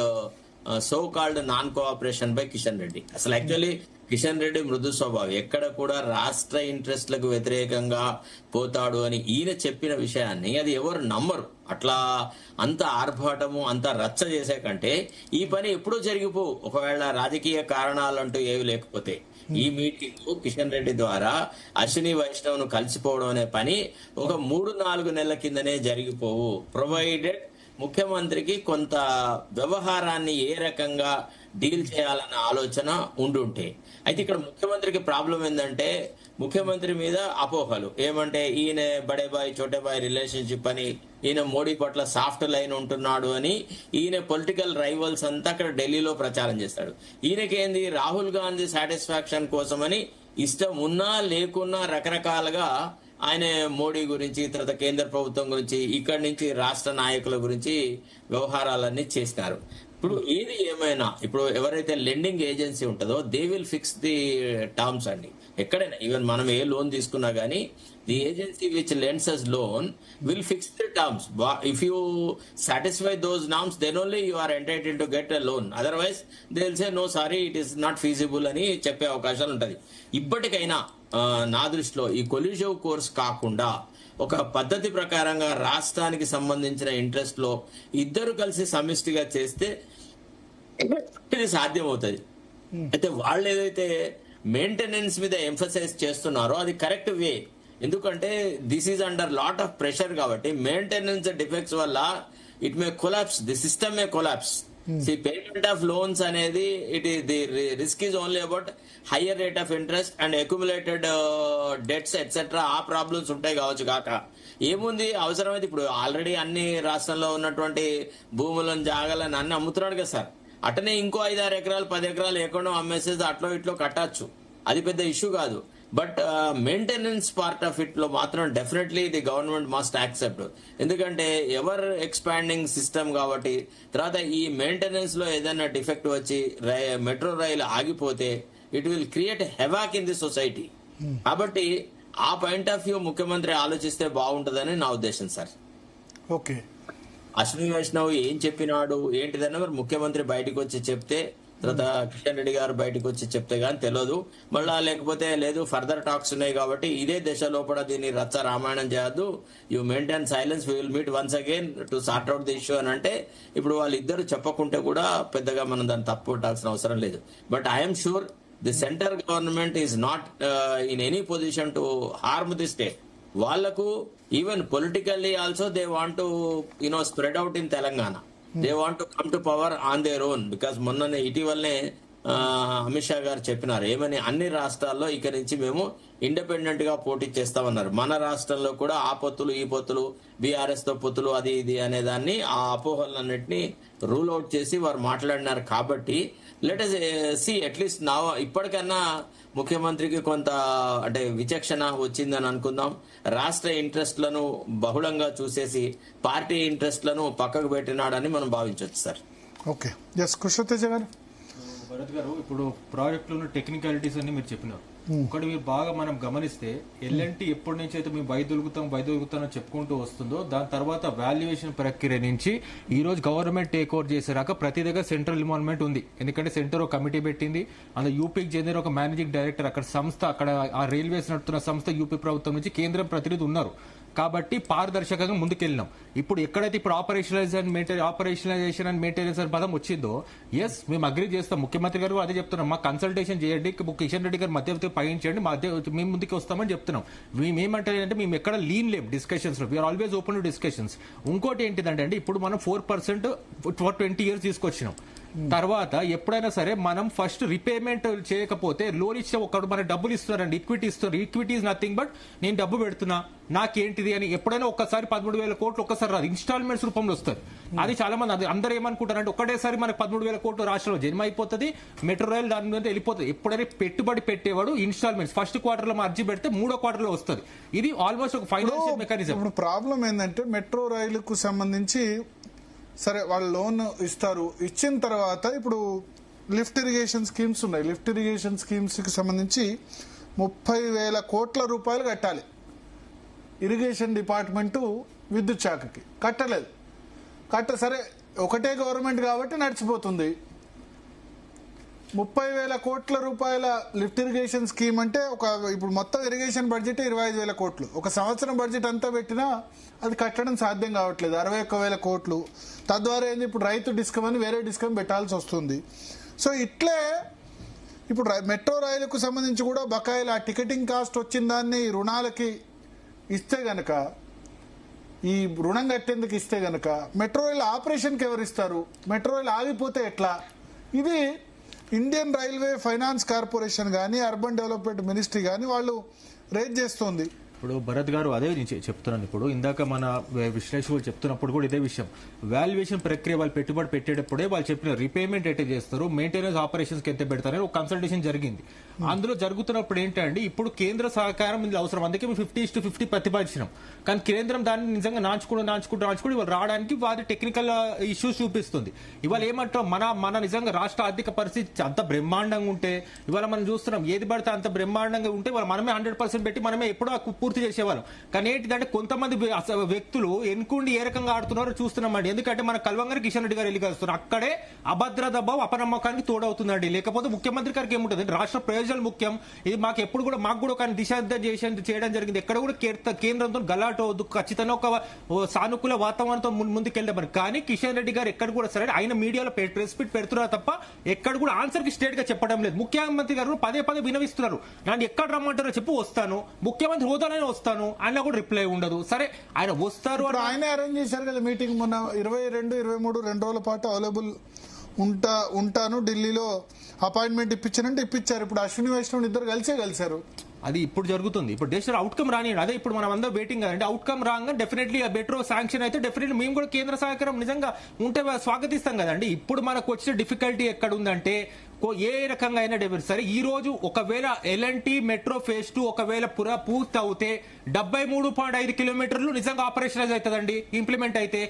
so called non-cooperation by Kishan Reddy. అసలు యాక్చువల్లీ కిషన్ రెడ్డి మృదు స్వభావం, ఎక్కడ కూడా రాష్ట్ర ఇంట్రెస్ట్లకు వ్యతిరేకంగా పోతాడు అని ఈయన చెప్పిన విషయాన్ని అది ఎవరు నమ్మరు. అట్లా అంత ఆర్భాటము అంత రచ్చ చేసే కంటే ఈ పని ఎప్పుడూ జరిగిపో, ఒకవేళ రాజకీయ కారణాలంటూ ఏవి లేకపోతే ఈ మీటింగ్ కిషన్ రెడ్డి ద్వారా అశ్విని వైష్ణవ్ ను కలిసిపోవడం అనే పని ఒక 3-4 నెలల కిందనే జరిగిపోవు. ప్రొవైడెడ్ ముఖ్యమంత్రికి కొంత వ్యవహారాన్ని ఏ రకంగా డీల్ చేయాలన్న ఆలోచన ఉండుంటే. అయితే ఇక్కడ ముఖ్యమంత్రికి ప్రాబ్లం ఏంటంటే ముఖ్యమంత్రి మీద అపోహలు ఏమంటే ఈయన బడేబాయ్ చోటేబాయ్ రిలేషన్షిప్ అని, ఈయన మోడీ పట్ల సాఫ్ట్ లైన్ ఉంటున్నాడు అని ఈయన పొలిటికల్ రైవల్స్ అంతా అక్కడ ఢిల్లీలో ప్రచారం చేస్తాడు. ఈయనకేంది రాహుల్ గాంధీ సాటిస్ఫాక్షన్ కోసమని ఇష్టం ఉన్నా లేకున్నా రకరకాలుగా ఆయన మోడీ గురించి, తర్వాత కేంద్ర ప్రభుత్వం గురించి, ఇక్కడి నుంచి రాష్ట్ర నాయకుల గురించి వ్యవహారాలన్నీ చేసినారు. ఇప్పుడు ఏది ఏమైనా ఇప్పుడు ఎవరైతే లెండింగ్ ఏజెన్సీ ఉంటుందో they will fix the terms అండి. ఎక్కడైనా ఈవెన్ మనం ఏ లోన్ తీసుకున్నా గానీ the agency which lends us loan will fix the terms. If you satisfy those norms then only you are entitled to get a loan. Otherwise they will say no sorry it is not feasible అని చెప్పే అవకాశాలు ఉంటది. ఇప్పటికైనా నా దృష్టిలో ఈ కొల్యూజివ్ course కాకుండా ఒక పద్ధతి ప్రకారంగా రాష్ట్రానికి సంబంధించిన ఇంట్రెస్ట్ లో ఇద్దరు కలిసి సమిష్టిగా చేస్తే ఇది సాధ్యమవుతుంది. అయితే వాళ్ళు ఏదైతే మెయింటెనెన్స్ మీద ఎంఫసైజ్ చేస్తున్నారో అది కరెక్ట్ వే. ఎందుకంటే this is under lot of pressure కాబట్టి మెయింటెనెన్స్ డిఫెక్ట్స్ వల్ల it may collapse, the system may collapse. Payment of loans అనేది it is the risk is only about higher rate of interest and accumulated debts etcetera. ఆ problems ఉంటాయి కావచ్చు కాక ఏముంది అవసరమైతే ఇప్పుడు ఆల్రెడీ అన్ని రాష్ట్రంలో ఉన్నటువంటి భూములను జాగాలను అన్ని అమ్ముతున్నాడు కదా సార్. అటనే ఇంకో 5-6 ఎకరాలు 10 ఎకరాలు ఎక్కడో అమ్మేసేది అట్లో ఇట్లో కట్టచ్చు, అది పెద్ద ఇష్యూ కాదు. But maintenance part of it లో మాత్రం definitely the government must accept. ఎందుకంటే ఎవర్ ఎక్స్పాండింగ్ సిస్టమ్ కాబట్టి తర్వాత ఈ మెయింటెనెన్స్ లో ఏదైనా డిఫెక్ట్ వచ్చి మెట్రో రైలు ఆగిపోతే it will create havoc in the society. కాబట్టి ఆ పాయింట్ ఆఫ్ వ్యూ ముఖ్యమంత్రి ఆలోచిస్తే బాగుంటుందని నా ఉద్దేశం సార్. ఓకే, అశ్విని వైష్ణవ్ ఏం చెప్పినాడు ఏంటిదన్నా మరి ముఖ్యమంత్రి బయటకు వచ్చి చెప్తే, తర్వాత కిషన్ రెడ్డి గారు బయటకు వచ్చి చెప్తే గానీ తెలియదు. మళ్ళా లేకపోతే లేదు ఫర్దర్ టాక్స్ ఉన్నాయి కాబట్టి ఇదే దశ లోపల దీన్ని రచ్చ రామాయణం చేయొద్దు, you maintain silence, we will meet once again to sort out the issue అని అంటే ఇప్పుడు వాళ్ళిద్దరు చెప్పకుంటే కూడా పెద్దగా మనం దాన్ని తప్పు పట్టాల్సిన అవసరం లేదు. But I'm sure the centre government is not in any position to harm the state. వాళ్లకు even politically also they want to spread out in Telangana. They want to come to power on their own. Because మొన్ననే ఇటీవలనే అమిత్ షా గారు చెప్పినారు ఏమని, అన్ని రాష్ట్రాల్లో ఇక నుంచి మేము ఇండిపెండెంట్ గా పోటీ చేస్తామన్నారు. మన రాష్ట్రంలో కూడా ఆ పొత్తులు ఈ పొత్తులు బీఆర్ఎస్ తో పొత్తులు అది ఇది అనే దాన్ని ఆ అపోహలన్నింటినీ రూల్ అవుట్ చేసి వారు మాట్లాడినారు. కాబట్టి లెట్ us see అట్లీస్ట్ నా ఇప్పటికన్నా ముఖ్యమంత్రికి కొంత అంటే విచక్షణ వచ్చిందని అనుకుందాం. రాష్ట్ర ఇంట్రెస్ట్లను బహుళంగా చూసేసి పార్టీ ఇంట్రెస్ట్లను పక్కకు పెట్టినాడని మనం భావించవచ్చు సార్. ఓకే, ఎస్ కృష్ణతేజ గారు. భరత్ గారు, ఇప్పుడు ప్రాజెక్టులో టెక్నికాలిటీస్ అన్ని మీరు చెప్పినారు. ఒకటి మీరు బాగా మనం గమనిస్తే ఎల్ఎన్టీ ఎప్పటి నుంచి అయితే మేము వైదొలుగుతాం అని చెప్పుకుంటూ వస్తుందో దాని తర్వాత వాల్యుయేషన్ ప్రక్రియ నుంచి ఈ రోజు గవర్నమెంట్ టేక్ ఓవర్ చేసేరాక ప్రతి దగ్గర సెంట్రల్ ఇన్వాల్వ్మెంట్ ఉంది. ఎందుకంటే సెంటర్ ఒక కమిటీ పెట్టింది, అందులో యూపీకి చెందిన ఒక మేనేజింగ్ డైరెక్టర్, అక్కడ సంస్థ, అక్కడ ఆ రైల్వేస్ నడుపుతున్న సంస్థ యూపీ ప్రభుత్వం నుంచి కేంద్రం ప్రతినిధి ఉన్నారు. కాబట్టి పారదర్శకంగా ముందుకెళ్ళినాం. ఇప్పుడు ఎక్కడైతే ఇప్పుడు ఆపరేషనలైజేషన్ అండ్ మెయింటెనెన్స్ అనే పదం వచ్చిందో, ఎస్ మేము అగ్రీ చేస్తాం. ముఖ్యమంత్రి గారు అదే చెప్తున్నాం, మా కన్సల్టేషన్ చేయండి, కిషన్ రెడ్డి గారు మధ్యవర్తి పయించండి, మేము ముందుకు వస్తామని చెప్తున్నాం. మేమేమంటే మేము ఎక్కడ లీన్ లేం డిస్కషన్స్ లో, we are always open to discussions. ఇంకోటి ఏంటిదంటే ఇప్పుడు మనం 4% ఫర్ 20 years తీసుకొచ్చినాం. తర్వాత ఎప్పుడైనా సరే మనం ఫస్ట్ రిపేమెంట్ చేయకపోతే లోన్ ఇచ్చే ఒకడు మన డబ్బులు ఇస్తున్నారండి, ఈక్విటీ ఇస్తారు. ఈక్విటీ ఈజ్ నథింగ్ బట్ నేను డబ్బు పెడుతున్నా నాకేంటిది అని ఎప్పుడైనా ఒక్కసారి 13,000 కోట్లు ఒక్కసారి రాదు, ఇన్స్టాల్మెంట్స్ రూపంలో వస్తుంది. అది చాలా మంది అందరూ ఏమనుకుంటారంటే ఒకటేసారి మనకు 13,000 కోట్లు రాష్ట్రంలో జన్మ అయిపోతుంది, మెట్రో రైల్ దాని మీద వెళ్ళిపోతుంది. ఎప్పుడైనా పెట్టుబడి పెట్టేవాడు ఇన్స్టాల్మెంట్స్ ఫస్ట్ క్వార్టర్ లో అర్జీ పెడితే 3వ క్వార్టర్ లో వస్తుంది. ఇది ఆల్మోస్ట్ ఒక ఫైనాన్షియల్ మెకానిజం. ఇప్పుడు ప్రాబ్లం ఏంటంటే మెట్రో రైలుకు సంబంధించి సరే వాళ్ళు లోన్ ఇస్తారు, ఇచ్చిన తర్వాత ఇప్పుడు లిఫ్ట్ ఇరిగేషన్ స్కీమ్స్ ఉన్నాయి. లిఫ్ట్ ఇరిగేషన్ స్కీమ్స్ కి సంబంధించి 30,000 కోట్ల రూపాయలు కట్టాలి ఇరిగేషన్ డిపార్ట్మెంటు విద్యుత్ శాఖకి. కట్టలేదు. సరే ఒకటే గవర్నమెంట్ కాబట్టి నడిచిపోతుంది. 30,000 కోట్ల రూపాయల లిఫ్ట్ ఇరిగేషన్ స్కీమ్ అంటే ఇప్పుడు మొత్తం ఇరిగేషన్ బడ్జెట్ 25,000 కోట్లు. ఒక సంవత్సరం బడ్జెట్ అంతా పెట్టినా అది కట్టడం సాధ్యం కావట్లేదు. 61,000 కోట్లు. తద్వారా ఏంది ఇప్పుడు రైతు డిస్కమ్ అని వేరే డిస్కమ్ పెట్టాల్సి వస్తుంది. సో ఇట్లే ఇప్పుడు మెట్రో రైలుకు సంబంధించి కూడా బకాయిలు ఆ టికెటింగ్ కాస్ట్ వచ్చిన దాన్ని రుణాలకి ఇస్తే గనక, ఈ రుణం కట్టేందుకు ఇస్తే గనక మెట్రో రైలు ఆపరేషన్కి ఎవరు ఇస్తారు? మెట్రో రైలు ఆగిపోతే ఎట్లా? ఇది ఇండియన్ రైల్వే ఫైనాన్స్ కార్పొరేషన్ కానీ అర్బన్ డెవలప్మెంట్ మినిస్ట్రీ కానీ వాళ్ళు రేజ్ చేస్తోంది. ఇప్పుడు భరత్ గారు అదే నేను చెప్తున్నాను. ఇప్పుడు ఇందాక మన విశ్లేషకులు చెప్తున్నప్పుడు కూడా ఇదే విషయం, వాల్యుయేషన్ ప్రక్రియ వాళ్ళు పెట్టుబడి పెట్టేటప్పుడే వాళ్ళు చెప్పిన రీపేమెంట్ ఎట్లా చేస్తారు, మెయింటెనెన్స్ ఆపరేషన్స్ కి ఎంత పెడతారని ఒక కన్సల్టేషన్ జరిగింది. అందులో జరుగుతున్నప్పుడు ఏంటంటే ఇప్పుడు కేంద్ర సహకారం ఇందులో అవసరం, అందుకే మేము 50:50 ప్రతిపాదించినాం. కానీ కేంద్రం దాన్ని నిజంగా నాచుకుంటూ ఇవాళ రావడానికి వారి టెక్నికల్ ఇష్యూస్ చూపిస్తుంది. ఇవాళ ఏమంటాం, మన నిజంగా రాష్ట్ర ఆర్థిక పరిస్థితి అంత బ్రహ్మాండంగా ఉంటే ఇవాళ మనం చూస్తున్నాం, ఏది పడితే అంత బ్రహ్మాండంగా ఉంటే వాళ్ళు మనమే 100% పెట్టి మనమే ఎప్పుడో పూర్తి చేసేవాళ్ళం. కానీ ఏంటిదంటే కొంతమంది వ్యక్తులు ఎన్నుకుండి ఏ రకంగా ఆడుతున్నారో చూస్తున్నామండి. ఎందుకంటే మన కల్వంగర్ కిషన్ రెడ్డి గారు వెళ్ళి కలుస్తున్నారు, అక్కడే అభద్రత భావం అపనమ్మకానికి తోడవుతుందండి. లేకపోతే ముఖ్యమంత్రి గారికి ఏముంటుంది, రాష్ట్ర ప్రయోజనాలు ముఖ్యం, ఇది మాకు ఎప్పుడు కూడా మాకు కూడా ఒక దిశానిర్దేశం చేయడం జరిగింది. ఎక్కడ కూడా కేంద్రంతో గలాట వద్దు, ఖచ్చితంగా ఒక సానుకూల వాతావరణంతో ముందుకెళ్దామని. కానీ కిషన్ రెడ్డి గారు ఎక్కడ కూడా సరే ఆయన మీడియాలో ప్రెస్ మీట్ పెడుతున్నారు తప్ప ఎక్కడ కూడా ఆన్సర్ కి స్ట్రేట్ గా చెప్పడం లేదు. ముఖ్యమంత్రి గారు పదే వినవిస్తున్నారు, నన్ను ఎక్కడ రమ్మంటారో చెప్పు వస్తాను, ముఖ్యమంత్రి హోదాలో వస్తాను ఆయన కూడా రిప్లై ఉండదు. సరే ఆయన వస్తారు, ఆయన అరేంజ్ చేశారు కదా మీటింగ్ మొన్న 22, 23 2 రోజుల పాటు అవైలబుల్ ఉంటాను, ఢిల్లీలో అపాయింట్మెంట్ ఇప్పించారంటే ఇప్పించారు. ఇప్పుడు అశ్విని వైష్ణవ్ ఇద్దరు కలిసారు. అది ఇప్పుడు జరుగుతుంది. ఇప్పుడు దేశంలో అవుట్కమ్ రానియండి, అదే ఇప్పుడు మనం అందరూ వెయిటింగ్ కదండి. అవుట్కమ్ రాగా డెఫినెట్లీ మెట్రో శాంక్షన్ అయితే డెఫినెట్లీ మేము కూడా కేంద్ర సహకారం నిజంగా ఉంటే స్వాగతిస్తాం కదండి. ఇప్పుడు మనకు వచ్చిన డిఫికల్టీ ఎక్కడ ఉందంటే ఏ రకంగా అయినా సరే ఈ రోజు ఒకవేళ ఎల్ఎన్టీ మెట్రో ఫేజ్ 2 ఒకవేళ పూర్తి అవుతే 73.5 కిలోమీటర్లు నిజంగా ఆపరేషనైజ్ అవుతుందండి. ఇంప్లిమెంట్ అయితే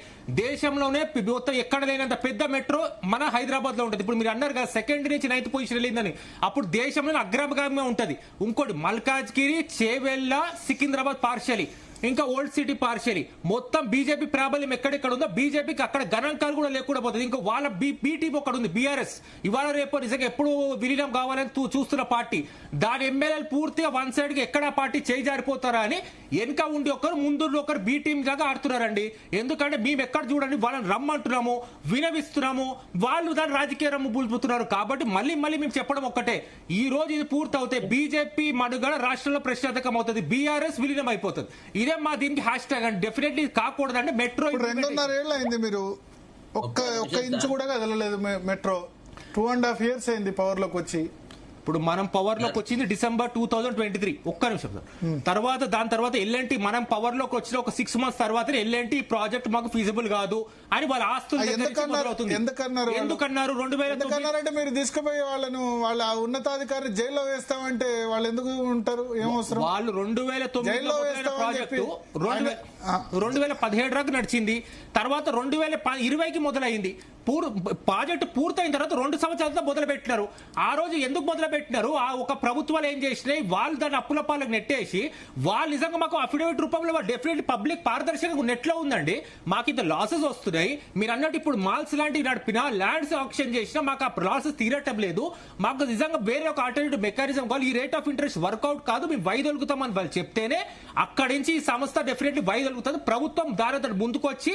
దేశంలోనే మొత్తం ఎక్కడ లేనంత పెద్ద మెట్రో మన హైదరాబాద్ లో ఉంటుంది. ఇప్పుడు మీరు అన్నారు కదా 2nd నుంచి 9th పొజిషన్ వెళ్ళిందని, అప్పుడు దేశంలో అగ్రభాగంగా ఉంటది. ఇంకోటి మల్కాజ్గిరి, చేవెళ్ళ, సికింద్రాబాద్ పార్షియలీ, ఇంకా ఓల్డ్ సిటీ పార్షియలీ, మొత్తం బీజేపీ ప్రాబల్యం ఎక్కడెక్కడ ఉందో బీజేపీకి అక్కడ గణాంకాలు కూడా లేకుండా పోతుంది. ఇంకా వాళ్ళ బీ టీం ఒకటి ఉంది బీఆర్ఎస్, ఇవాళ రేపు నిజంగా ఎప్పుడు విలీనం కావాలని చూస్తున్న పార్టీ, దాని ఎమ్మెల్యేలు పూర్తిగా వన్ సైడ్ గా ఎక్కడ పార్టీ చేయి జారిపోతారా అని వెనక ఉండి ఒకరు ముందు ఒకరు బీ టీం లాగా ఆడుతున్నారండి. ఎందుకంటే మేము ఎక్కడ చూడండి వాళ్ళని రమ్మంటున్నాము, వినవిస్తున్నాము, వాళ్ళు దాని రాజకీయ రమ్ము పులుపుతున్నారు. కాబట్టి మళ్ళీ మేము చెప్పడం ఒక్కటే, ఈ రోజు ఇది పూర్తి అవుతే బీజేపీ మనుగడ రాష్ట్రంలో ప్రశ్నార్థకం అవుతుంది, బీఆర్ఎస్ విలీనం అయిపోతుంది. ఇదే మా దీనికి హ్యాష్ ట్యాగ్ అండి. డెఫినెట్లీ కాకూడదంటే మెట్రో 2.5 ఏళ్ళు అయింది, మీరు ఒక్క ఇంచు కూడా కదలలేదు మెట్రో. 2.5 years అయింది పవర్ లోకి వచ్చి. ఇప్పుడు మనం పవర్ లోకి వచ్చింది డిసెంబర్ 2023. ఒక్క నిమిషం సార్. దాని తర్వాత ఎల్ఎన్టీ మనం పవర్ లోకి వచ్చిన ఒక 6 months తర్వాత ఎల్ఎన్టీ ప్రాజెక్ట్ మాకు ఫీజిబుల్ కాదు అని వాళ్ళ ఆస్తులు ఎందుకన్నారు? 2009 అంటే మీరు తీసుకుపోయి వాళ్ళ ఉన్నతాధికారిని జైల్లో వేస్తామంటే వాళ్ళు ఎందుకు ఉంటారు? ఏమవసరం? వాళ్ళు 2009 ప్రాజెక్టు 2017 వరకు నడిచింది. తర్వాత 2020కి మొదలైంది. ప్రాజెక్టు పూర్తయిన తర్వాత 2 సంవత్సరాలతో మొదలు పెట్టినారు. ఆ రోజు ఎందుకు మొదలు పెట్టినారు? ఆ ఒక ప్రభుత్వాలు ఏం చేసినాయి, వాళ్ళు దాన్ని అప్పుల పాలకు నెట్టేసి వాళ్ళు నిజంగా మాకు అఫిడవిట్ రూపంలో డెఫినెట్లీ పబ్లిక్ పారదర్శకంగా నెట్లో ఉందండి, మాకు ఇంత లాసెస్ వస్తున్నాయి, మీరు అన్నట్టు ఇప్పుడు మాల్స్ లాంటివి నడిపినా ల్యాండ్స్ ఆక్షన్ చేసినా మాకు ఆ లాసెస్ తీరటం లేదు, మాకు నిజంగా వేరే ఒక ఆల్టర్నేటివ్ మెకానిజం కావాలి, ఈ రేట్ ఆఫ్ ఇంట్రెస్ట్ వర్కౌట్ కాదు, మేము వైదొలుగుతామని వాళ్ళు చెప్తేనే అక్కడి నుంచి ఈ సంస్థ డెఫినెట్లీ వైదొలుగుతుంది. ప్రభుత్వం దాని ముందుకొచ్చి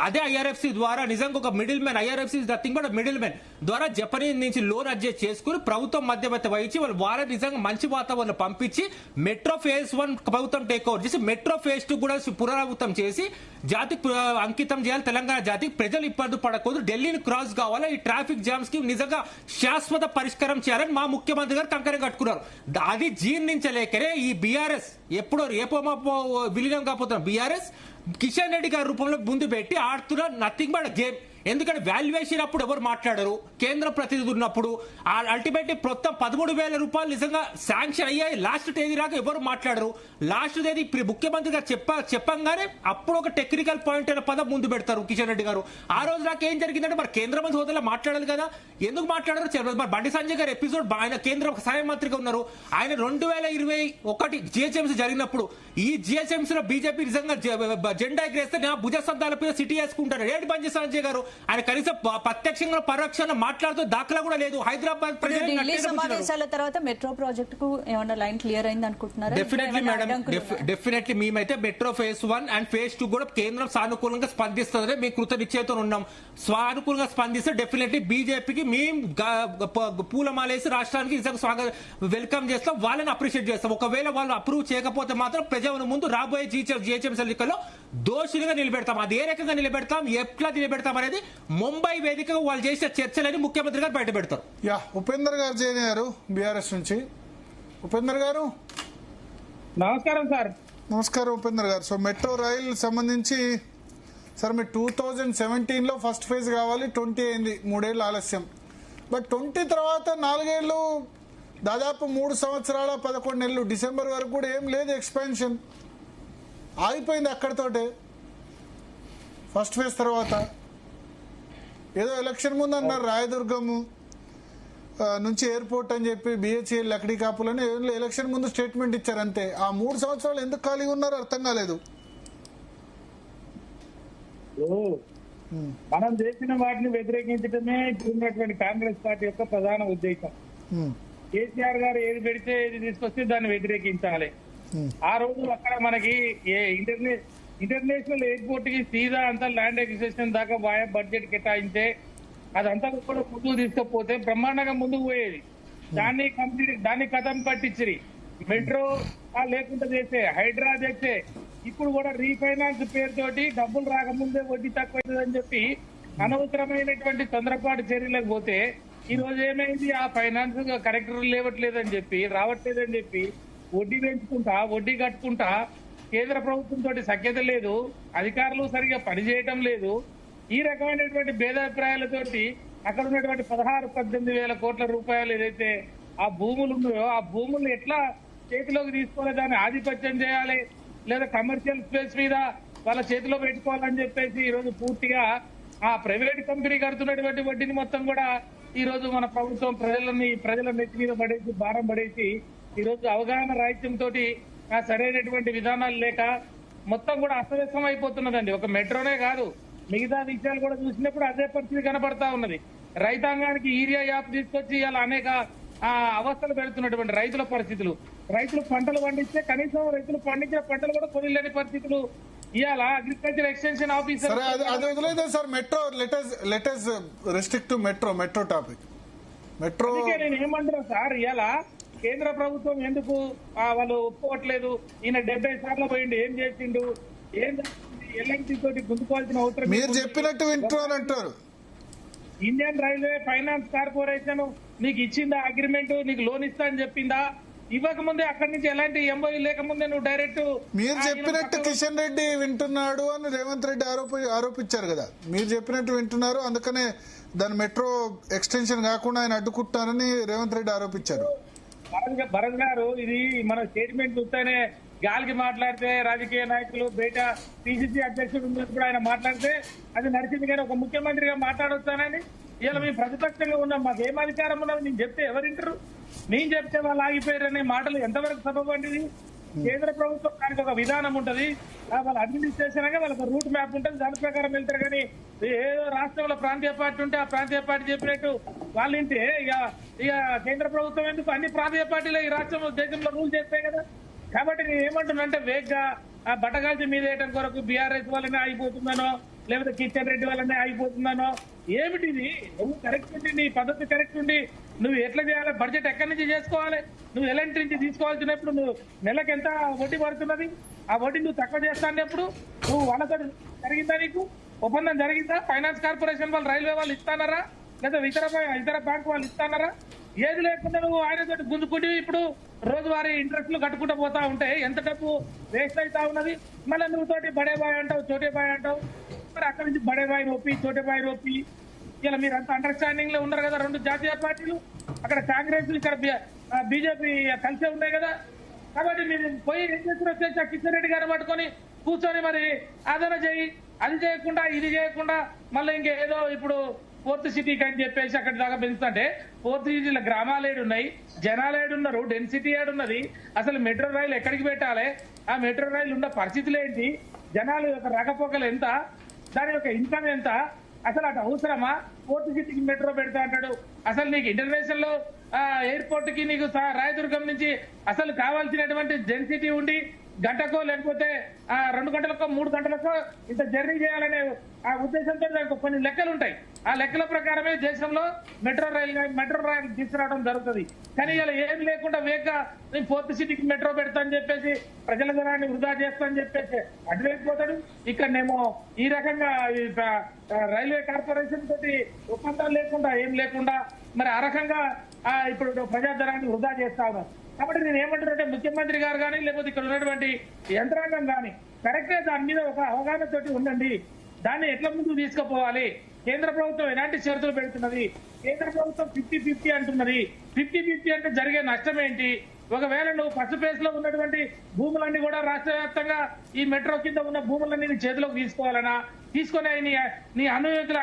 అదే ఐఆర్ఎఫ్సి ద్వారా నిజంగా ఒక middle man, IRFC nothing but middle man ద్వారా జపనీస్ నుంచి లోన్ అడ్జస్ట్ చేసుకుని ప్రభుత్వం మధ్యవర్తి వహించి వాళ్ళ నిజంగా మంచి వాతావరణం పంపించి మెట్రో ఫేజ్ 1 ప్రభుత్వం టేక్ ఓవర్ చేసి మెట్రో ఫేజ్ 2 కూడా పునరావృతం చేసి జాతికి అంకితం చేయాలి. తెలంగాణ జాతికి ప్రజలు ఇబ్బంది పడకూడదు, ఢిల్లీని క్రాస్ కావాలా, ఈ ట్రాఫిక్ జామ్స్ కి నిజంగా శాశ్వత పరిష్కారం చేయాలని మా ముఖ్యమంత్రి గారు కంకణం కట్టుకున్నారు. అది జీర్ణించలేకనే ఈ బీఆర్ఎస్ ఎప్పుడో రేపో విలీనం కాకపోతున్నారు. బీఆర్ఎస్ కిషన్ రెడ్డి గారి రూపంలో ముందు పెట్టి ఆడుతున్న నథింగ్ బట్ గేమ్. ఎందుకంటే వాల్యుయేషన్ అప్పుడు ఎవరు మాట్లాడరు, కేంద్ర ప్రతినిధులు ఉన్నప్పుడు అల్టిమేట్లీ మొత్తం 13,000 రూపాయలు నిజంగా శాంక్షన్ అయ్యాయి. లాస్ట్ తేదీ రాక ఎవరు మాట్లాడరు. లాస్ట్ తేదీ ఇప్పుడు గారు చెప్పంగానే అప్పుడు ఒక టెక్నికల్ పాయింట్ అయిన పదం ముందు పెడతారు కిషన్ రెడ్డి గారు. ఆ రోజు నాకు ఏం జరిగిందంటే మరి కేంద్ర మంత్రి హోదాలో మాట్లాడాలి కదా, ఎందుకు మాట్లాడారు? మరి బండి సంజయ్ గారు ఎపిసోడ్ ఆయన కేంద్ర సహాయ మంత్రిగా ఉన్నారు. ఆయన 2021 జిహెచ్ఎంసీ జరిగినప్పుడు ఈ జిహెచ్ఎంసీ లో బీజేపీ నిజంగా జెండా ఎగరేస్తే నా భుజ సంతాల మీద సిటీ వేసుకుంటారు. ఏంటి బండి సంజయ్ గారు? ఆయన కనీసం ప్రత్యక్షంగా పరోక్షంగా మాట్లాడుతూ దాఖలా కూడా లేదు. హైదరాబాద్ ఢిల్లీ సమావేశాల తర్వాత మెట్రో ప్రాజెక్ట్ కు ఏమన్నా లైన్ క్లియర్ అయింది అనుకుంటున్నారా? డెఫినెట్లీ మేడం, డెఫినెట్లీ మేమైతే మెట్రో ఫేజ్ 1 అండ్ ఫేజ్ 2 కూడా కేంద్రం సానుకూలంగా స్పందిస్తుందని మేము కృతనిశ్చయంతో ఉన్నాం. సానుకూలంగా స్పందిస్తే డెఫినెట్లీ బీజేపీకి మేము పూలమాలేసి రాష్ట్రానికి వెల్కమ్ చేస్తాం, వాళ్ళని అప్రిషియేట్ చేస్తాం. ఒకవేళ వాళ్ళు అప్రూవ్ చేయకపోతే మాత్రం ప్రజల ముందు రాబోయే జిహెచ్ఎంసీ ఎన్నికల్లో దోషులుగా నిలబెడతాం. అది ఏ రకంగా నిలబెడతాం, ఎట్లా నిలబెడతాం అనేది ముంబై వేదికగా వాళ్ళు చేసిన చర్చలని ముఖ్యమంత్రి గారు బయట పెడతారు. యా, ఉపేందర్ గారు జాయిన్ అయ్యారు బీఆర్ఎస్ నుంచి. ఉపేందర్ గారు నమస్కారం సార్. నమస్కారం ఉపేందర్ గారు. సో మెట్రో రైల్ సంబంధించి సార్ మీరు 2017లో ఫస్ట్ ఫేజ్ కావాలి, 20 అయింది, 3 ఏళ్ళు ఆలస్యం. బట్ 20 తర్వాత 4 ఏళ్ళు, దాదాపు 3 సంవత్సరాల 11 నెలలు, డిసెంబర్ వరకు కూడా ఏం లేదు ఎక్స్పాన్షన్, ఆగిపోయింది అక్కడితోటే ఫస్ట్ ఫేజ్ తర్వాత. ఏదో ఎలక్షన్ ముందు అన్నారు రాయదుర్గము నుంచి ఎయిర్పోర్ట్ అని చెప్పి బిహెచ్ఎల్ లక్డీ కాపులని ఎలక్షన్ ముందు స్టేట్మెంట్ ఇచ్చారు అంతే. ఆ 3 సంవత్సరాలు ఎందుకు ఖాళీగా ఉన్నారో అర్థం కాలేదు. మనం చేసిన వాటిని వ్యతిరేకించడమే ఇప్పుడున్నటువంటి కాంగ్రెస్ పార్టీ యొక్క ప్రధాన ఉద్దేశం. కేసీఆర్ గారు ఏది పెడితే ఏది తీసుకొస్తే దాన్ని వ్యతిరేకించాలి. ఆ రోజు అక్కడ మనకి ఇంటర్నేషనల్ ఎయిర్పోర్ట్ కి సీదా అంతా ల్యాండ్ ఎక్విజిషన్ దాకా వాయా బడ్జెట్ కేటాయించే అదంతా కూడా ముందుకు తీసుకపోతే బ్రహ్మాండంగా ముందుకు పోయేది. దాన్ని కథం పట్టించి మెట్రో లేకుండా చేసే, హైడ్రా చేసే, ఇప్పుడు కూడా రీఫైనాన్స్ పేరుతోటి డబ్బులు రాకముందే వడ్డీ తక్కువైందని చెప్పి అనవసరమైనటువంటి తొందరపాటు చర్యలకు పోతే ఈ రోజు ఏమైంది, ఆ ఫైనాన్స్ కరెక్ట్ లేవట్లేదని చెప్పి రావట్లేదని చెప్పి వడ్డీ పెంచుకుంటా, వడ్డీ కట్టుకుంటా, కేంద్ర ప్రభుత్వంతో సఖ్యత లేదు, అధికారులు సరిగా పనిచేయటం లేదు. ఈ రకమైనటువంటి భేదాభిప్రాయాలతోటి అక్కడ ఉన్నటువంటి 16-18 వేల కోట్ల రూపాయలు ఏదైతే ఆ భూములు ఉన్నాయో ఆ భూములు ఎట్లా చేతిలోకి తీసుకోవాలి, దాన్ని ఆధిపత్యం చేయాలి, లేదా కమర్షియల్ స్పేస్ మీద వాళ్ళ చేతిలో పెట్టుకోవాలని చెప్పేసి ఈ రోజు పూర్తిగా ఆ ప్రైవేట్ కంపెనీ కడుతున్నటువంటి వడ్డీని మొత్తం కూడా ఈ రోజు మన ప్రభుత్వం ప్రజల నెత్తి మీద పడేసి, భారం పడేసి ఈ రోజు అవగాహన రాహిత్యంతో సరైనటువంటి విధానాలు లేక మొత్తం కూడా అస్తవ్యస్తం అయిపోతున్నదండి. ఒక మెట్రోనే కాదు, మిగతా విషయాలు కూడా చూసినప్పుడు అదే పరిస్థితి కనబడతా ఉన్నది. రైతాంగానికి యూరియా యాప్ తీసుకొచ్చి ఇలా అనేక అవస్థలు పెడుతున్నటువంటి రైతుల పరిస్థితులు, రైతులు పంటలు పండిస్తే కనీసం రైతులు పండించిన పంటలు కూడా కొనలేని పరిస్థితులు ఇవాళ అగ్రికల్చర్ ఎక్స్టెన్షన్ ఆఫీసర్. అది వదిలేదు sir. Metro let's restrict metro topic. Metro నేను ఏమంటున్నా సార్, ఇవాళ కేంద్ర ప్రభుత్వం ఎందుకు వాళ్ళు ఒప్పుకోవట్లేదు? ఈయన 70 సార్లు పోయిండు, ఏం చేసిండు, ఏం ఎల్ఎన్టీ తోటి గుంజుకోవాల్సిన అవసరం. మీరు చెప్పినట్టు వింటున్నారంటారు. ఇండియన్ రైల్వే ఫైనాన్స్ కార్పొరేషన్ నీకు ఇచ్చిందా అగ్రిమెంట్, నీకు లోన్ ఇస్తా అని చెప్పిందా? ఇవ్వకముందే అక్కడి నుంచి ఎలాంటి ఎంఓఈ లేకముందే నువ్వు డైరెక్ట్ మీరు చెప్పినట్టు కిషన్ రెడ్డి వింటున్నాడు అని రేవంత్ రెడ్డి ఆరోపించారు కదా. మీరు చెప్పినట్టు వింటున్నారు, అందుకనే దాని మెట్రో ఎక్స్టెన్షన్ కాకుండా ఆయన అడ్డుకుంటున్నారని రేవంత్ రెడ్డి ఆరోపించారు. భరత్ గారు, ఇది మన స్టేట్మెంట్ చూస్తేనే గాలికి మాట్లాడితే రాజకీయ నాయకులు బయట పిసిసి అధ్యక్షుడు ఉన్నప్పుడు ఆయన మాట్లాడితే అది నడిచింది, కానీ ఒక ముఖ్యమంత్రిగా మాట్లాడొస్తానని ఇలా మేము ప్రతిపక్షంగా ఉన్నాం, మాకు ఏం అధికారం ఉన్నది, నేను చెప్తే ఎవరింటారు, నేను చెప్తే వాళ్ళు ఆగిపోయారనే మాటలు ఎంతవరకు సబబండిది? కేంద్ర ప్రభుత్వం దానికి ఒక విధానం ఉంటది, వాళ్ళ అడ్మినిస్ట్రేషన్ గా వాళ్ళకి రూట్ మ్యాప్ ఉంటుంది, దాని ప్రకారం వెళ్తారు. కానీ ఏదో రాష్ట్రంలో ప్రాంతీయ పార్టీ ఉంటే ఆ ప్రాంతీయ పార్టీ చెప్పినట్టు వాళ్ళు వింటే ఇక కేంద్ర ప్రభుత్వం ఎందుకు? అన్ని ప్రాంతీయ పార్టీలు ఈ రాష్ట్రంలో దేశంలో రూల్ చేస్తాయి కదా. కాబట్టి నేను ఏమంటున్నా అంటే వేగ్గా ఆ బట్టగాల్చి మీద వేయడం కొరకు బీఆర్ఎస్ వల్లనే ఆగిపోతుందనో, లేకపోతే కిషన్ రెడ్డి వల్లనే ఆగిపోతుందనో, ఏమిటిది? నువ్వు కరెక్ట్ ఉండి, నీ పద్ధతి కరెక్ట్ ఉండి నువ్వు ఎట్లా చేయాలి, బడ్జెట్ ఎక్కడి నుంచి చేసుకోవాలి, నువ్వు ఎలాంటి నుంచి తీసుకోవాల్సినప్పుడు నువ్వు నెలకు ఎంత వడ్డీ పడుతున్నది, ఆ వడ్డీ నువ్వు తక్కువ చేస్తానప్పుడు నువ్వు వాళ్ళతో జరిగిందా, నీకు ఒప్పందం జరిగిందా? ఫైనాన్స్ కార్పొరేషన్ వాళ్ళు, రైల్వే వాళ్ళు ఇస్తానరా, లేదా ఇతర బ్యాంకు వాళ్ళు ఇస్తానరా? ఏది లేకుండా నువ్వు ఆయనతో గుంజుకుంటే ఇప్పుడు రోజువారీ ఇంట్రెస్ట్లు కట్టుకుంటూ పోతా ఉంటే ఎంత డబ్బు వేస్ట్ అవుతా ఉన్నది. మళ్ళీ నువ్వు తోటి బడే బాయ్ అంటావు, చోటే బాయ్ అంటావు, మరి అక్కడి నుంచి బడే బాయ్ రోపి, చోటే బాయ్ రోపి. ఇలా మీరు అంత అండర్స్టాండింగ్ లో ఉన్నారు కదా, 2 జాతీయ పార్టీలు, అక్కడ కాంగ్రెస్ ఇక్కడ బీజేపీ కలిసే ఉన్నాయి కదా. కాబట్టి మీరు పోయి ఏం చేస్తున్నారు వచ్చేసి కిషన్ రెడ్డి గారు పట్టుకొని కూర్చొని మరి ఆదరణ చేయి, అది చేయకుండా ఇది చేయకుండా మళ్ళీ ఇంకేదో ఇప్పుడు 4th సిటీకి అని చెప్పేసి అక్కడి దాకా పెంచుతుంటే 4th సిటీలో గ్రామాలు ఏడున్నాయి, జనాలు ఏడున్నారు, డెన్సిటీ ఏడున్నది, అసలు మెట్రో రైలు ఎక్కడికి పెట్టాలి, ఆ మెట్రో రైలు ఉన్న పరిస్థితులు ఏంటి, జనాలు యొక్క రాకపోకలు ఎంత, దాని యొక్క ఇన్కమ్ ఎంత, అసలు అటు అవసరమా? 4th సిటీకి మెట్రో పెడతా అంటాడు. అసలు నీకు ఇంటర్నేషనల్ లో ఎయిర్పోర్ట్ కి నీకు రాయదుర్గం నుంచి అసలు కావాల్సినటువంటి డెన్సిటీ ఉండి గంటకో లేకపోతే 2 గంటలకో 3 గంటలకో ఇంత జర్నీ చేయాలనే ఆ ఉద్దేశంతో దానికి కొన్ని లెక్కలు ఉంటాయి. ఆ లెక్కల ప్రకారమే దేశంలో మెట్రో రైలు తీసుకురావడం జరుగుతుంది. కానీ ఇలా ఏం లేకుండా వేగంగా నేను 4th సిటీకి మెట్రో పెడతా అని చెప్పేసి ప్రజల ధనాన్ని వృధా చేస్తా అని చెప్పేసి అటువైపోతాడు. ఇక్కడనేమో ఈ రకంగా రైల్వే కార్పొరేషన్ తోటి ఒప్పందాలు లేకుండా ఏం లేకుండా మరి ఆ రకంగా ఇప్పుడు ప్రజాధనాన్ని వృధా చేస్తా ఉన్నారు. కాబట్టి నేను ఏమంటున్నానంటే ముఖ్యమంత్రి గారు కానీ లేకపోతే ఇక్కడ ఉన్నటువంటి యంత్రాంగం కానీ కరెక్ట్ గా దాని మీద ఒక అవగాహన తోటి ఉండండి. దాన్ని ఎట్లా ముందుకు తీసుకుపోవాలి, కేంద్ర ప్రభుత్వం ఎలాంటి షరతులు పెడుతున్నది, కేంద్ర ప్రభుత్వం 50-50 అంటున్నది. 50-50 అంటే జరిగే నష్టం ఏంటి? ఒకవేళ నువ్వు ఫస్ట్ ఫేజ్ లో ఉన్నటువంటి భూములన్నీ కూడా రాష్ట్ర వ్యాప్తంగా ఈ మెట్రో కింద ఉన్న భూములన్నీ నీ చేతిలోకి తీసుకోవాలనా, తీసుకునే నీ అనుయోగుల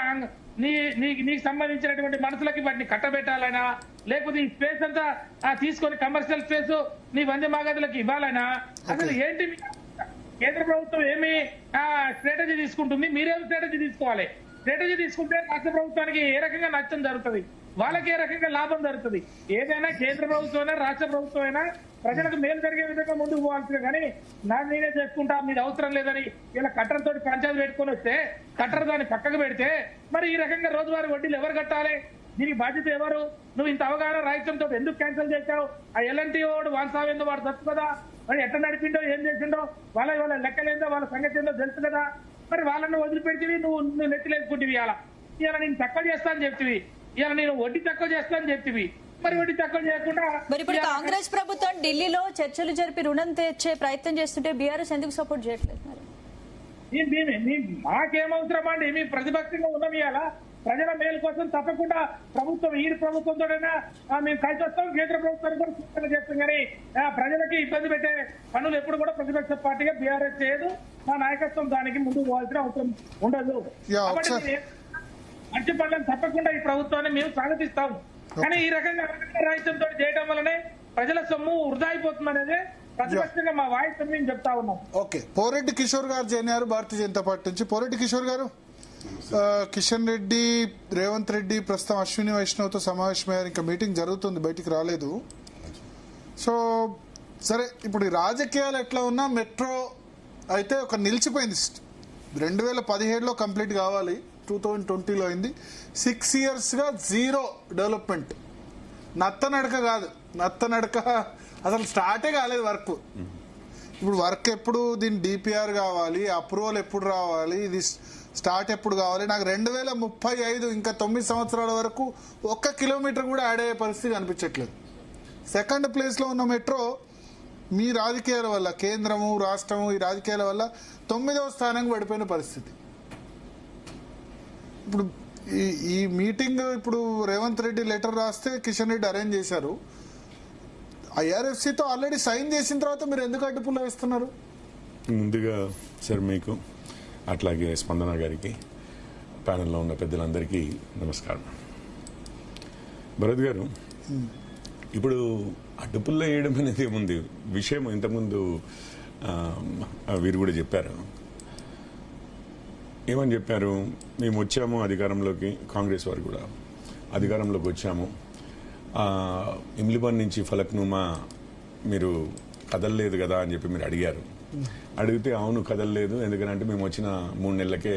నీకు సంబంధించినటువంటి మనుషులకి వాటిని కట్టబెట్టాలనా, లేకపోతే ఈ స్పేస్ అంతా తీసుకొని కమర్షియల్ స్పేస్ నీ వందే మాగదులకు ఇవ్వాలనా? అసలు ఏంటి కేంద్ర ప్రభుత్వం ఏమి స్ట్రాటజీ తీసుకుంటుంది, మీరేమి స్ట్రాటజీ తీసుకోవాలి? స్ట్రాటజీ తీసుకుంటే రాష్ట్ర ప్రభుత్వానికి ఏ రకంగా నష్టం జరుగుతుంది, వాళ్ళకి ఏ రకంగా లాభం జరుగుతుంది? ఏదైనా కేంద్ర ప్రభుత్వం అయినా రాష్ట్ర ప్రభుత్వం అయినా ప్రజలకు మేలు జరిగే విధంగా ముందుకు పోవాల్సిందే. కానీ నేనే చేసుకుంటా, మీది అవసరం లేదని ఇలా కట్టర్తో పంచాయతీ పెట్టుకొని వస్తే కట్టర్ దాన్ని పక్కకు పెడితే మరి ఈ రకంగా రోజువారీ వడ్డీలు ఎవరు కట్టాలి? దీనికి బాధ్యత ఎవరు? నువ్వు ఇంత అవగాహన రాహిత్యంతో ఎందుకు క్యాన్సిల్ చేశావు? ఆ ఎల్ఎన్టీ వాడు వాన్సావేందో వాడు తప్పు కదా, మరి ఎట్లా నడిపిండో ఏం చేసిండో వాళ్ళ లెక్కలేందో వాళ్ళ సంగతి ఏందో తెలుసు కదా. మరి వాళ్ళని వదిలిపెడితే నువ్వు నెత్తిలేసుకుంటువి. ఇలా నేను తక్కువ చేస్తా అని చెప్తివి, ఇలా నేను వడ్డీ తక్కువ చేస్తా అని చెప్తివి, మరి వడ్డీ తక్కువ చేయకుండా మరి ఇప్పుడు కాంగ్రెస్ ప్రభుత్వం ఢిల్లీలో చర్చలు జరిపి రుణం తెచ్చే ప్రయత్నం చేస్తుంటే బీఆర్ఎస్ ఎందుకు సపోర్ట్ చేయట్లేదు? మాకేమవసరం అండి? మీ ప్రతిపక్షంగా ఉన్నాం. ఇవాళ ప్రజల మేలు కోసం తప్పకుండా ప్రభుత్వం ఈ ప్రభుత్వంతోనైనా మేము కలిసి వస్తాం, కేంద్ర ప్రభుత్వాన్ని కూడా సూచన చేస్తాం. కానీ ప్రజలకి ఇబ్బంది పెట్టే పనులు ఎప్పుడు కూడా ప్రతిపక్ష పార్టీగా బీఆర్ఎస్ చేయదు. మా నాయకత్వం దానికి ముందుకు పోవాల్సిన అవసరం ఉండదు. మంచి పనులను తప్పకుండా ఈ ప్రభుత్వాన్ని మేము స్వాగతిస్తాం. కానీ ఈ రకంగా రాహిత్యంతో చేయడం వల్లనే ప్రజల సొమ్ము వృధా అయిపోతుంది అనేది ప్రతిపక్షంగా మా వాయిస్ మేము చెప్తా ఉన్నాం. ఓకే, పోరెడ్డి కిషోర్ గారు చేరినారు భారతీయ జనతా పార్టీ నుంచి. పోరెడ్డి కిషోర్ గారు, కిషన్ రెడ్డి, రేవంత్ రెడ్డి ప్రస్తుతం అశ్విని వైష్ణవ్తో సమావేశమయ్యారు. ఇంకా మీటింగ్ జరుగుతుంది, బయటికి రాలేదు. సో సరే, ఇప్పుడు ఈ రాజకీయాలు ఎట్లా ఉన్నా మెట్రో అయితే ఒక నిలిచిపోయింది. 2017లో కంప్లీట్ కావాలి, 2020లో అయింది. 6 yearsగా జీరో డెవలప్మెంట్. నత్తనడక కాదు, నత్తనడక అసలు స్టార్టే కాలేదు వర్క్. ఇప్పుడు వర్క్ ఎప్పుడు, దీని డిపిఆర్ కావాలి, అప్రూవల్ ఎప్పుడు రావాలి, ఇది స్టార్ట్ ఎప్పుడు కావాలి? నాకు 2035 ఇంకా 9 సంవత్సరాల వరకు 1 కిలోమీటర్ కూడా యాడ్ అయ్యే పరిస్థితి కనిపించట్లేదు. సెకండ్ ప్లేస్లో ఉన్న మెట్రో మీ రాజకీయాల వల్ల, కేంద్రము రాష్ట్రము ఈ రాజకీయాల వల్ల 9వ స్థానానికి పడిపోయిన పరిస్థితి. ఇప్పుడు ఈ మీటింగ్ ఇప్పుడు రేవంత్ రెడ్డి లెటర్ రాస్తే కిషన్ రెడ్డి అరేంజ్ చేశారు. ఐఆర్ఎఫ్సితో ఆల్రెడీ సైన్ చేసిన తర్వాత మీరు ఎందుకు అడ్డుపుల్ల వేస్తున్నారు? ముందుగా సార్ మీకు, అట్లాగే స్పందన గారికి, ప్యానెల్లో ఉన్న పెద్దలందరికీ నమస్కారం. భరత్ గారు, ఇప్పుడు అడ్డుపుల్ల వేయడం అనేది ఏముంది, విషయం ఇంతకుముందు వీరు కూడా చెప్పారు. ఏమని చెప్పారు? మేము వచ్చాము అధికారంలోకి, కాంగ్రెస్ వారు కూడా అధికారంలోకి వచ్చాము, ఇమ్లిబాన్ నుంచి ఫలక్నుమా మీరు కదలలేదు కదా అని చెప్పి మీరు అడిగారు. అడిగితే అవును కదలలేదు, ఎందుకంటే మేము వచ్చిన 3 నెలలకే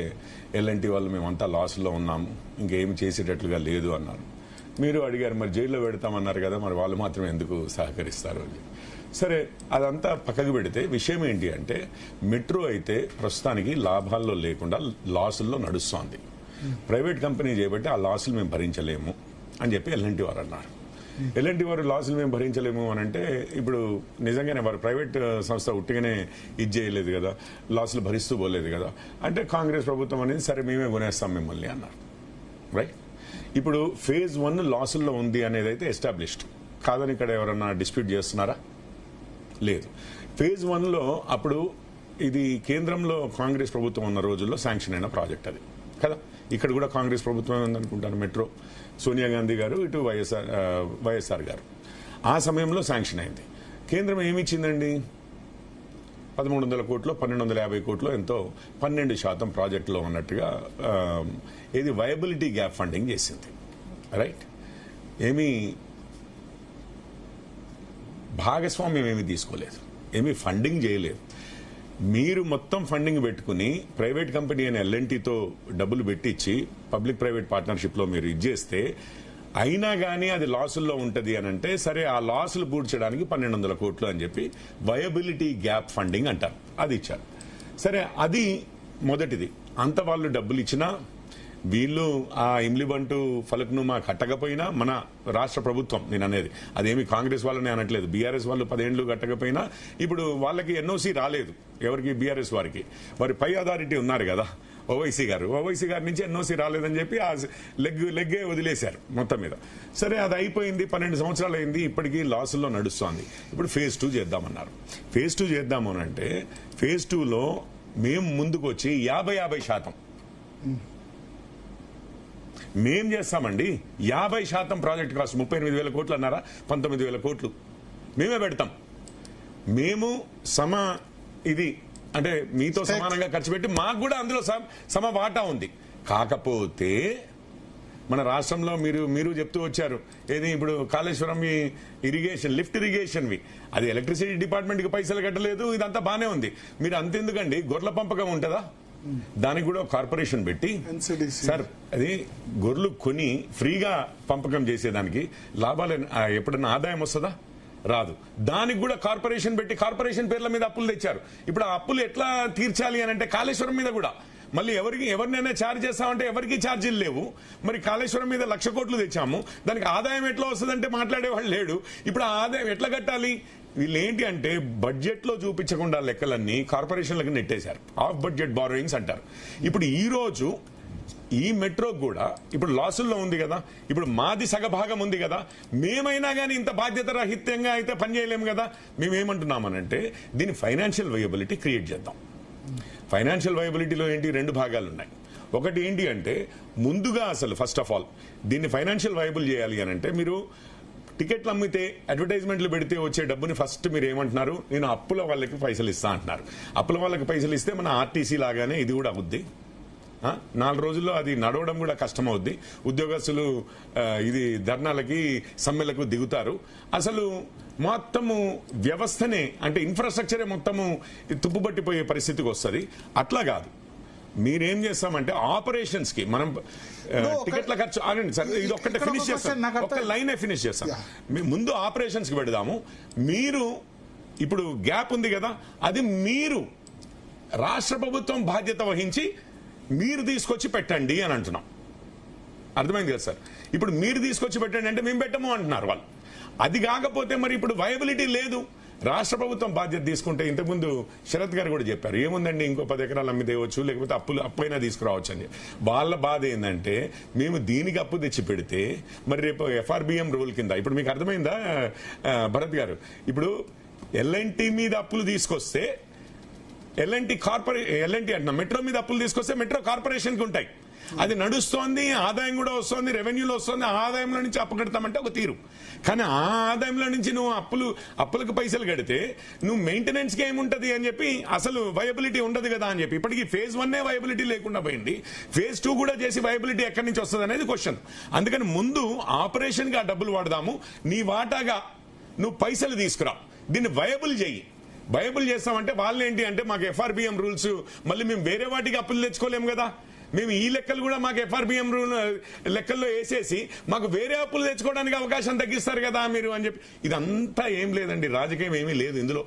ఎల్ఎన్టీ వాళ్ళు మేమంతా లాస్లో ఉన్నాము, ఇంకేమి చేసేటట్లుగా లేదు అన్నారు. మీరు అడిగారు మరి జైల్లో పెడతామన్నారు కదా, మరి వాళ్ళు మాత్రం ఎందుకు సహకరిస్తారు అని. సరే, అదంతా పక్కకు పెడితే విషయం ఏంటి అంటే, మెట్రో అయితే ప్రస్తుతానికి లాభాల్లో లేకుండా లాసుల్లో నడుస్తోంది. ప్రైవేట్ కంపెనీ చేయబట్టి ఆ లాసులు మేము భరించలేము అని చెప్పి ఎల్ఎన్టీ వారు అన్నారు. ఎల్ఎన్టీ వారు లాసులు మేము భరించలేము అని అంటే, ఇప్పుడు నిజంగానే వారు ప్రైవేట్ సంస్థ ఉట్టిగానే ఇది చేయలేదు కదా, లాసులు భరిస్తూ పోలేదు కదా. అంటే కాంగ్రెస్ ప్రభుత్వం అనేది సరే మేమే కొనేస్తాం మిమ్మల్ని అన్నారు. రైట్, ఇప్పుడు ఫేజ్ 1 లాసుల్లో ఉంది అనేది అయితే ఎస్టాబ్లిష్డ్ కాదని ఇక్కడ ఎవరన్నా డిస్ప్యూట్ చేస్తున్నారా? లేదు. ఫేజ్ 1లో అప్పుడు ఇది కేంద్రంలో కాంగ్రెస్ ప్రభుత్వం ఉన్న రోజుల్లో శాంక్షన్ అయిన ప్రాజెక్ట్ అది కదా. ఇక్కడ కూడా కాంగ్రెస్ ప్రభుత్వం ఉందనుకుంటాను, మెట్రో. సోనియా గాంధీ గారు, ఇటు వైఎస్ఆర్ గారు. ఆ సమయంలో శాంక్షన్ అయింది. కేంద్రం ఏమిచ్చిందండి? 1300 కోట్లు, 1250 కోట్లు, ఎంతో 12% ప్రాజెక్టులో ఉన్నట్టుగా ఇది వయబిలిటీ గ్యాప్ ఫండింగ్ చేసింది. రైట్, ఏమీ భాగస్వామ్యం ఏమీ తీసుకోలేదు. ఏమీ ఫండింగ్ చేయలేదు. మీరు మొత్తం ఫండింగ్ పెట్టుకుని ప్రైవేట్ కంపెనీ అయిన ఎల్ఎన్టీతో డబ్బులు పెట్టించి పబ్లిక్ ప్రైవేట్ పార్ట్నర్షిప్ లో మీరు ఇచ్చేస్తే అయినా కానీ అది లాసుల్లో ఉంటది అని అంటే, సరే ఆ లాసులు పూడ్చడానికి 1200 కోట్లు అని చెప్పి వయబిలిటీ గ్యాప్ ఫండింగ్ అంటారు, అది ఇచ్చారు. సరే, అది మొదటిది. అంత వాళ్ళు డబ్బులు ఇచ్చినా వీళ్ళు ఆ ఇమ్లిబంటు ఫలక్నుమా కట్టకపోయినా మన రాష్ట్ర ప్రభుత్వం, నేను అనేది అదేమి కాంగ్రెస్ వాళ్ళని అనట్లేదు, బీఆర్ఎస్ వాళ్ళు 10 ఏళ్లు కట్టకపోయినా ఇప్పుడు వాళ్ళకి ఎన్ఓసి రాలేదు. ఎవరికి? బీఆర్ఎస్ వారికి. వారి పై అథారిటీ ఉన్నారు కదా ఓవైసీ గారు నుంచి ఎన్ఓసి రాలేదని చెప్పి ఆ లెగ్గే వదిలేశారు మొత్తం మీద. సరే, అది అయిపోయింది, 12 సంవత్సరాలు అయింది, ఇప్పటికీ లాసుల్లో నడుస్తోంది. ఇప్పుడు ఫేజ్ 2 చేద్దామన్నారు. ఫేజ్ 2 చేద్దాము అంటే ఫేజ్ 2లో మేము ముందుకు వచ్చి 50% మేం చేస్తామండి. 50% ప్రాజెక్ట్ కాస్ట్ 38,000 కోట్లు అన్నారా, 19,000 కోట్లు మేమే పెడతాం. మేము ఇది అంటే మీతో సమానంగా ఖర్చు పెట్టి మాకు కూడా అందులో సమ వాటా ఉంది. కాకపోతే మన రాష్ట్రంలో మీరు చెప్తూ వచ్చారు ఏది, ఇప్పుడు కాళేశ్వరం ఇరిగేషన్, లిఫ్ట్ ఇరిగేషన్వి, అది ఎలక్ట్రిసిటీ డిపార్ట్మెంట్ కి పైసలు కట్టలేదు, ఇదంతా బానే ఉంది. మీరు అంతెందుకండి, గొర్రెల పంపకం ఉంటుందా, దానికి కూడా కార్పొరేషన్ పెట్టి సార్ అది గొర్రెలు కొని ఫ్రీగా పంపకం చేసేదానికి లాభాలు ఎప్పుడన్నా ఆదాయం వస్తుందా? రాదు. దానికి కూడా కార్పొరేషన్ పెట్టి కార్పొరేషన్ పేర్ల మీద అప్పులు తెచ్చారు. ఇప్పుడు ఆ అప్పులు ఎట్లా తీర్చాలి అని అంటే కాళేశ్వరం మీద కూడా మళ్ళీ ఎవరినైనా ఛార్జ్ చేస్తామంటే ఎవరికి ఛార్జీలు లేవు. మరి కాళేశ్వరం మీద 1,00,000 కోట్లు తెచ్చాము, దానికి ఆదాయం ఎట్లా వస్తుందంటే మాట్లాడేవాళ్ళు లేడు. ఇప్పుడు ఆ ఆదాయం ఎట్లా కట్టాలి? వీళ్ళు ఏంటి అంటే బడ్జెట్ లో చూపించకుండా లెక్కలన్నీ కార్పొరేషన్లకు నెట్టేశారు. ఆఫ్ బడ్జెట్ బారోయింగ్స్ అంటారు. ఇప్పుడు ఈ రోజు ఈ మెట్రో కూడా ఇప్పుడు లాసుల్లో ఉంది కదా, ఇప్పుడు మాది సగభాగం ఉంది కదా, మేమైనా కానీ ఇంత బాధ్యత రహితంగా అయితే పనిచేయలేము కదా. మేమేమంటున్నామనంటే దీని ఫైనాన్షియల్ వయబిలిటీ క్రియేట్ చేద్దాం. ఫైనాన్షియల్ వయబిలిటీలో ఏంటి, 2 భాగాలు ఉన్నాయి. ఒకటి ఏంటి అంటే ముందుగా అసలు ఫస్ట్ ఆఫ్ ఆల్ దీన్ని ఫైనాన్షియల్ వయబుల్ చేయాలి అని అంటే మీరు టికెట్లు అమ్మితే అడ్వర్టైజ్మెంట్లు పెడితే వచ్చే డబ్బుని ఫస్ట్ మీరు ఏమంటున్నారు, నేను అప్పుల వాళ్ళకి పైసలు ఇస్తా అంటున్నారు. అప్పుల వాళ్ళకి పైసలు ఇస్తే మన ఆర్టీసీ లాగానే ఇది కూడా అవుద్ది. 4 రోజుల్లో అది నడవడం కూడా కష్టమవుద్ది. ఉద్యోగస్తులు ఇది ధర్నాలకి సమ్మెలకు దిగుతారు. అసలు మొత్తము వ్యవస్థనే అంటే ఇన్ఫ్రాస్ట్రక్చరే మొత్తము తుప్పుపట్టిపోయే పరిస్థితికి వస్తుంది. అట్లా కాదు, మీరేం చేస్తామంటే ఆపరేషన్స్ కి మనం టికెట్ల ఖర్చు ఆగండి సార్, ఇది ఒక్కటే ఫినిష్ చేస్తాం, ఒక్క లైనే ఫినిష్ చేస్తాం. ముందు ఆపరేషన్స్ కి పెడదాము. మీరు ఇప్పుడు గ్యాప్ ఉంది కదా, అది మీరు రాష్ట్ర ప్రభుత్వం బాధ్యత వహించి మీరు తీసుకొచ్చి పెట్టండి అని అంటున్నాం. అర్థమైంది కదా సార్? ఇప్పుడు మీరు తీసుకొచ్చి పెట్టండి అంటే మేము పెట్టము అంటున్నారు వాళ్ళు. అది కాకపోతే మరి ఇప్పుడు వయబిలిటీ లేదు, రాష్ట్ర ప్రభుత్వం బాధ్యత తీసుకుంటే, ఇంతకుముందు శరత్ గారు కూడా చెప్పారు ఏముందండి ఇంకో 10 ఎకరాలు అమ్మితేవచ్చు, లేకపోతే అప్పైనా తీసుకురావచ్చు అని. వాళ్ళ బాధ ఏంటంటే మేము దీనికి అప్పు తెచ్చి పెడితే మరి రేపు ఎఫ్ఆర్బిఎం రూల్ కింద, ఇప్పుడు మీకు అర్థమైందా భరత్ గారు, ఇప్పుడు ఎల్ఎన్టీ మీద అప్పులు తీసుకొస్తే ఎల్ఎన్టీ అంటున్నా, మెట్రో మీద అప్పులు తీసుకొస్తే మెట్రో కార్పొరేషన్ కి ఉంటాయి, అది నడుస్తోంది, ఆదాయం కూడా వస్తుంది, రెవెన్యూలో వస్తుంది. ఆ ఆదాయంలో నుంచి అప్పు కడతామంటే ఒక తీరు, కానీ ఆ ఆదాయంలో నుంచి నువ్వు అప్పులకు పైసలు కడితే నువ్వు మెయింటెనెన్స్ కి ఏముంటది అని చెప్పి అసలు వయబిలిటీ ఉండదు కదా అని చెప్పి ఇప్పటికీ ఫేజ్ 1 వయబిలిటీ లేకుండా పోయింది. ఫేజ్ 2 కూడా చేసి వయబిలిటీ ఎక్కడి నుంచి వస్తుంది అనేది క్వశ్చన్. అందుకని ముందు ఆపరేషన్ గా డబ్బులు వాడదాము, నీ వాటాగా నువ్వు పైసలు తీసుకురా, దీన్ని వయబుల్ చెయ్యి. వయబుల్ చేస్తామంటే వాళ్ళు ఏంటి అంటే మాకు ఎఫ్ఆర్బిఎం రూల్స్, మళ్ళీ మేము వేరే వాటికి అప్పులు తెచ్చుకోలేము కదా, మేము ఈ లెక్కలు కూడా మాకు ఎఫ్ఆర్బిఎం రూల్ లెక్కల్లో వేసేసి మాకు వేరే అప్పులు తెచ్చుకోవడానికి అవకాశం తగ్గిస్తారు కదా మీరు అని చెప్పి. ఇదంతా ఏం లేదండి, రాజకీయం ఏమీ లేదు ఇందులో.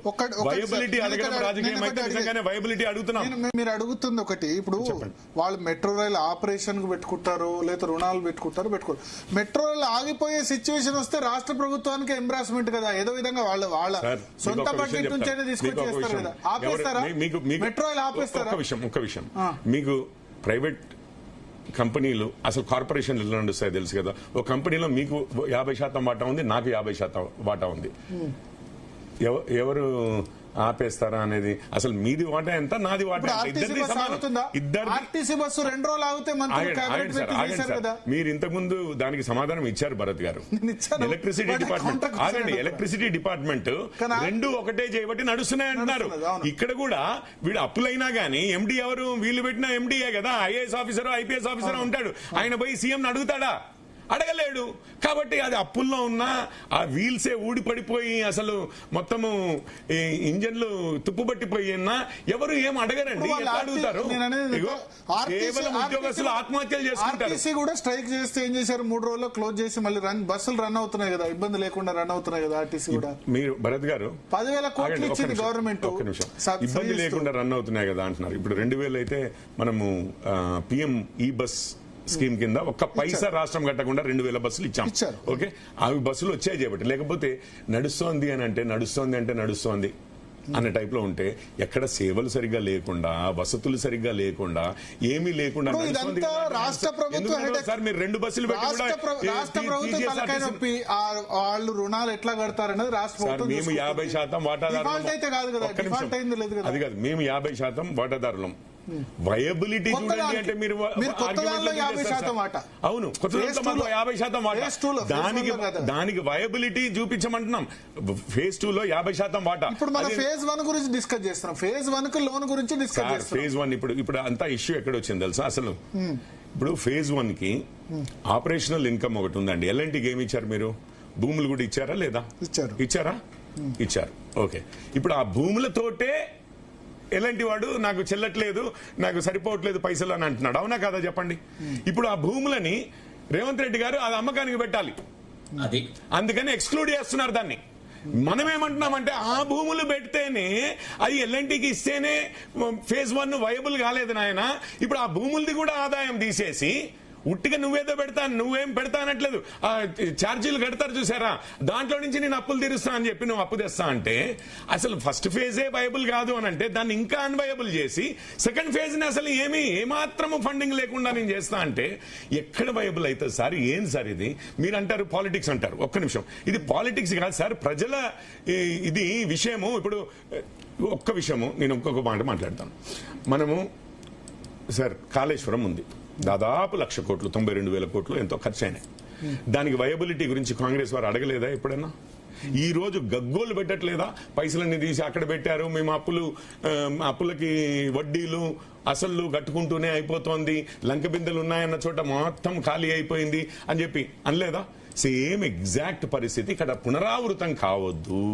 వయబిలిటీ అడగడం రాజకీయం అయితే నిజంగానే వయబిలిటీ అడుగుతున్నాం. మీరు అడుగుతుంది ఒకటి, ఇప్పుడు వాళ్ళు మెట్రో రైలు ఆపరేషన్ కు పెట్టుకుంటారు, లేదా రుణాలు పెట్టుకోరు. మెట్రో రైలు ఆగిపోయే సిచ్యువేషన్ వస్తే రాష్ట్ర ప్రభుత్వానికి ఎంబ్రాస్మెంట్ కదా, ఏదో విధంగా వాళ్ళ సొంత బడ్జెట్ నుంచైనా తీసుకొచ్చి చేస్తారు కదా. ఆపేస్తారా మెట్రో రైలు? ఆపేస్తారా? ఒక్క విషయం, మీకు ప్రైవేట్ కంపెనీలు అసలు కార్పొరేషన్లు ఎలా నడుస్తాయో తెలుసు కదా. ఒక కంపెనీలో మీకు 50% వాటా ఉంది, నాకు 50% వాటా ఉంది. ఎవరు ఆపేస్తారా అనేది, అసలు మీది వాటా ఎంత, నాది వాటా ఇద్దరిది సమానం. ఆర్టీసీ బస్సు 2 రోజులు ఆగితే మీరు ఇంతకుముందు దానికి సమాధానం ఇచ్చారు భరత్ గారు. ఎలక్ట్రిసిటీ డిపార్ట్మెంట్ 2 ఒకటే చేయబట్టి నడుస్తున్నాయి అంటున్నారు. ఇక్కడ కూడా వీడు అప్పులైనా గానీ ఎండీ ఎవరు, వీళ్ళు పెట్టిన ఎండీఏ కదా, ఐఏఎస్ ఆఫీసర్ ఐపీఎస్ ఆఫీసర్ ఉంటాడు, ఆయన పోయి సీఎం అడుగుతాడా? అడగలేడు. కాబట్టి అది అప్పుల్లో ఉన్న ఆ వీల్సే ఊడి పడిపోయి అసలు మొత్తము ఇంజన్లు తుప్పుపట్టిపోయినా ఎవరు ఏం అడగరండి. ఎట్లా అడుగుతారు? కేవలం ఉద్యోగస్తులు ఆత్మహత్యలు చేసుకుంటారు. ఆర్టీసీ కూడా స్ట్రైక్ చేస్తే ఏం చేశారు, 3 రోజుల్లో క్లోజ్ చేసి మళ్ళీ బస్సులు రన్ అవుతున్నాయి కదా, ఇబ్బంది లేకుండా రన్ అవుతున్నాయి కదా. ఆర్టీసీ కూడా మీరు భరత్ గారు 10,000 కోట్లు ఇచ్చింది గవర్నమెంట్. ఒక్క నిమిషం, ఇబ్బంది లేకుండా రన్ అవుతున్నాయి కదా అంటున్నారు. ఇప్పుడు 2000 అయితే మనము PM ఈ బస్ స్కీమ్ కింద ఒక్క పైసా రాష్ట్రం కట్టకుండా 2000 బస్సులు ఇచ్చాం. ఓకే, అవి బస్సులు వచ్చాయి చేయబట్టి. లేకపోతే నడుస్తోంది అంటే నడుస్తోంది అన్న టైప్ లో ఉంటే ఎక్కడ సేవలు సరిగ్గా లేకుండా, వసతులు సరిగ్గా లేకుండా, ఏమీ లేకుండా రాష్ట్ర ప్రభుత్వం సార్ మీరు 2 బస్సులు వాళ్ళు రుణాలు ఎట్లా కడతారనేది రాష్ట్ర ప్రభుత్వం. మేము 50% వాటాదారులం. అయితే కాదు కదా, డిఫాల్ట్ అయింది లేదు కదా. అది కాదు, మేము 50% వాటాదారులం. వయబిలిటీ చూడండి అంటే మీరు అవును, కొత్త 50% వాటా, దానికి వయబిలిటీ చూపించమంటున్నాం. ఫేజ్ 2 లో 50% వాటా. ఇప్పుడు మనం ఫేజ్ 1 గురించి డిస్కస్ చేస్తున్నాం. ఫేజ్ 1 కు లోన్ గురించి డిస్కస్ చేస్తున్నాం. ఫేజ్ 1 ఇప్పుడు అంతా ఇష్యూ ఎక్కడ వచ్చింది తెలుసా అసలు? ఇప్పుడు ఫేజ్ 1 కి ఆపరేషనల్ ఇన్కమ్ ఒకటి ఉందండి. ఎలాంటికి ఏమి ఇచ్చారు మీరు? భూములు కూడా ఇచ్చారా లేదా? ఇచ్చారా? ఇచ్చారు. ఓకే, ఇప్పుడు ఆ భూములతోటే ఎలాంటి వాడు నాకు చెల్లట్లేదు, నాకు సరిపోవట్లేదు పైసలు అని అంటున్నాడు. అవునా కాదా చెప్పండి? ఇప్పుడు ఆ భూములని రేవంత్ రెడ్డి గారు అది అమ్మకానికి పెట్టాలి, అందుకని ఎక్స్క్లూడ్ చేస్తున్నారు దాన్ని. మనం ఏమంటున్నామంటే ఆ భూములు పెడితేనే, అది ఎల్ఎన్టీకి ఇస్తేనే ఫేజ్ 1 వయబుల్ కాలేదు నాయన. ఇప్పుడు ఆ భూములది కూడా ఆదాయం తీసేసి ఉట్టిగా నువ్వేం పెడతానట్లేదు, ఛార్జీలు కడతారు చూసారా, దాంట్లో నుంచి నేను అప్పులు తీరుస్తా అని చెప్పి నువ్వు అప్పు తెస్తా అంటే అసలు ఫస్ట్ ఫేజే వయబుల్ కాదు అని అంటే దాన్ని ఇంకా అన్వయబుల్ చేసి సెకండ్ ఫేజ్ ని అసలు ఏమాత్రము ఫండింగ్ లేకుండా నేను చేస్తా అంటే ఎక్కడ వయబుల్ అవుతుంది సార్? ఏం సార్ ఇది? మీరు అంటారు పాలిటిక్స్ అంటారు. ఒక్క నిమిషం, ఇది పాలిటిక్స్ కాదు సార్, ప్రజల ఇది విషయము. ఇప్పుడు ఒక్క విషయము నేను ఇంకొక మాట మాట్లాడతాను. మనము సార్ కాళేశ్వరం ఉంది, దాదాపు 1,00,000 కోట్లు, 92,000 కోట్లు ఎంతో ఖర్చు అయినాయి. దానికి వయబిలిటీ గురించి కాంగ్రెస్ వారు అడగలేదా ఎప్పుడైనా? ఈ రోజు గగ్గోలు పెట్టట్లేదా? పైసలన్నీ తీసి అక్కడ పెట్టారు, మేము అప్పులకి వడ్డీలు అసలు కట్టుకుంటూనే అయిపోతోంది, లంక బిందెలు ఉన్నాయన్న చోట మొత్తం ఖాళీ అయిపోయింది అని చెప్పి అనలేదా? సేమ్ ఎగ్జాక్ట్ పరిస్థితి ఇక్కడ పునరావృతం కావద్దు.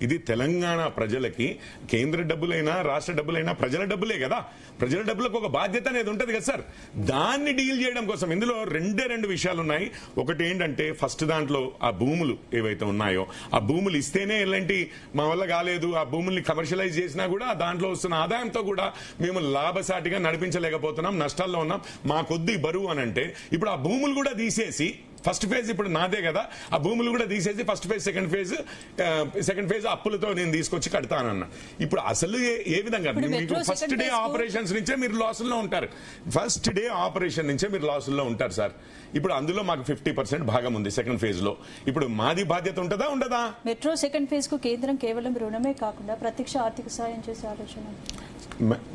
ఇది తెలంగాణ ప్రజలకి కేంద్ర డబ్బులైనా రాష్ట్ర డబ్బులైనా ప్రజల డబ్బులే కదా. ప్రజల డబ్బులకు ఒక బాధ్యత అనేది ఉంటుంది కదా సార్. దాన్ని డీల్ చేయడం కోసం ఇందులో 2 విషయాలు ఉన్నాయి. ఒకటి ఏంటంటే ఫస్ట్ దాంట్లో ఆ భూములు ఏవైతే ఉన్నాయో ఆ భూములు ఇస్తేనే ఎలాంటి మా వల్ల కాలేదు, ఆ భూముల్ని కమర్షియలైజ్ చేసినా కూడా దాంట్లో వస్తున్న ఆదాయంతో కూడా మేము లాభసాటిగా నడిపించలేకపోతున్నాం, నష్టాల్లో ఉన్నాం, మా కొద్ది బరువు అని అంటే ఇప్పుడు ఆ భూములు కూడా తీసేసి ఫస్ట్ ఫేజ్ ఇప్పుడు నాదే కదా, ఆ భూములు కూడా తీసేసి ఫస్ట్ ఫేజ్ సెకండ్ ఫేజ్ అప్పులతో నేను తీసుకొచ్చి కడతానన్న. ఇప్పుడు అసలు ఏ విధంగా మీకు ఫస్ట్ డే ఆపరేషన్స్ నుంచే మీరు లాసుల్లో ఉంటారు. ఫస్ట్ డే ఆపరేషన్ నుంచే మీరు లాసుల్లో ఉంటారు సార్. ఇప్పుడు అందులో మాకు 50% భాగం ఉంది సెకండ్ ఫేజ్ లో. ఇప్పుడు మాది బాధ్యత ఉంటుందా ఉండదా? మెట్రో సెకండ్ ఫేజ్ కు కేంద్రం కేవలం రుణమే కాకుండా ప్రత్యక్ష ఆర్థిక సాయం చేసే ఆలోచన.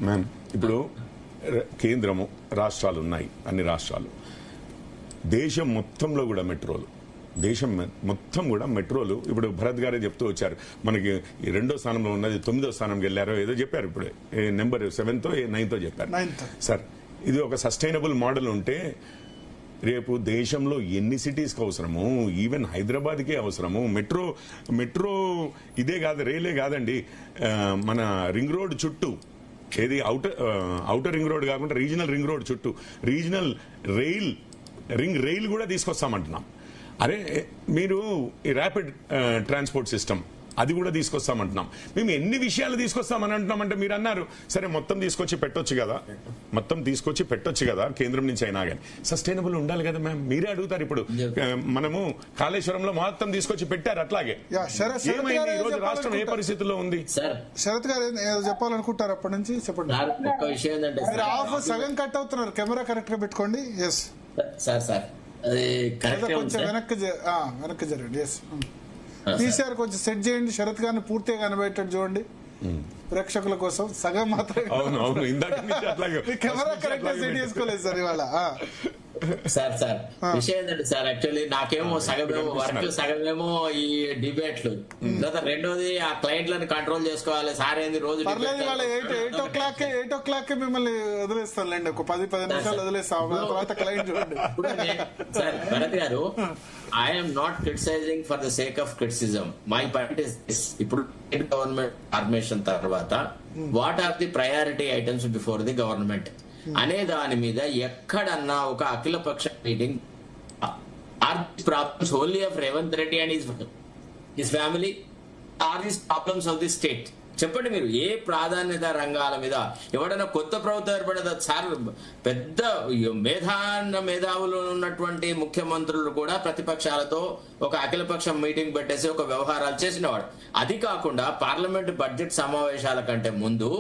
మ్యామ్, ఇప్పుడు కేంద్రము, రాష్ట్రాలు ఉన్నాయి, అన్ని రాష్ట్రాలు, దేశం మొత్తంలో కూడా మెట్రోలు, దేశం మొత్తం కూడా మెట్రోలు. ఇప్పుడు భరత్ గారే చెప్తూ వచ్చారు, మనకి 2వ స్థానంలో ఉన్నది 9వ స్థానంకి వెళ్ళారో ఏదో చెప్పారు, ఇప్పుడు నెంబర్ 7తో 9తో చెప్పారు సార్. ఇది ఒక సస్టైనబుల్ మోడల్ ఉంటే రేపు దేశంలో ఎన్ని సిటీస్కి అవసరము, ఈవెన్ హైదరాబాద్కే అవసరము మెట్రో ఇదే కాదు, రైలే కాదండి, మన రింగ్ రోడ్ చుట్టూ, ఏది అవుటర్ రింగ్ రోడ్ కాకుండా రీజనల్ రింగ్ రోడ్ చుట్టూ రీజనల్ రైల్ కూడా తీసుకొస్తామంటున్నాం. అరే మీరు ఈ ర్యాపిడ్ ట్రాన్స్పోర్ట్ సిస్టమ్ అది కూడా తీసుకొస్తామంటున్నాం. మేము ఎన్ని విషయాలు తీసుకొస్తామని అంటున్నామంటే మీరు అన్నారు సరే మొత్తం తీసుకొచ్చి పెట్టొచ్చు కదా కేంద్రం నుంచి అయినా కానీ సస్టైనబుల్ ఉండాలి కదా మ్యామ్. మీరే అడుగుతారు ఇప్పుడు మనము కాళేశ్వరంలో మొత్తం తీసుకొచ్చి పెట్టారు, అట్లాగే ఏమైంది ఈ రోజు రాష్ట్రం ఏ పరిస్థితుల్లో ఉంది? శరత్ గారు చెప్పాలనుకుంటారు అప్పటి నుంచి చెప్పండి. సగం కట్ అవుతున్నారు, కెమెరా కరెక్ట్ గా పెట్టుకోండి. ఎస్ సార్ అది కొంచెం వెనక్కి జరగండి. ఎస్ తీసారు, కొంచెం సెట్ చేయండి. శరత్ గారిని పూర్తిగా కనబెట్టండి చూడండి ప్రేక్షకుల కోసం. సగం మాత్రమే ఇందాక కెమెరా కరెక్ట్ గా సెట్ చేసుకోలేదు సార్ ఇవాళ. సార్ విషయం ఏంటంటే సార్, యాక్చువల్లీ నాకేమో సగమేమో వర్క్, సగమేమో ఈ డిబేట్లు. తర్వాత రెండోది ఆ క్లయింట్లను కంట్రోల్ చేసుకోవాలి. సార్ ఏంది రోజు పర్లేదు, వాళ్ళ 8 o'clock మిమ్మల్ని వదిలేస్తానులేండి, ఒక 10-15 నిమిషాలు వదిలేస్తాం, తర్వాత క్లయింట్ చూడండి. సార్ భరత్ గారు, I'm not criticising for the sake of criticism. My point is this: ఇప్పుడు గవర్నమెంట్ ఫార్మేషన్ తర్వాత what are the priority items before the government అనే దాని మీద ఎక్కడన్నా ఒక అఖిలపక్ష meeting or this problems only of Revanth Reddy and his family or this problems of the state? చెప్పండి మీరు. ఏ ప్రాధాన్యత రంగాల మీద ఎవడైనా కొత్త ప్రభుత్వం ఏర్పడేది సార్? పెద్ద మేధావులు ఉన్నటువంటి ముఖ్యమంత్రులు కూడా ప్రతిపక్షాలతో ఒక అఖిలపక్షం మీటింగ్ పెట్టేసి ఒక వ్యవహారాలు చేసినవాడు. అది కాకుండా పార్లమెంట్ బడ్జెట్ సమావేశాల కంటే ముందు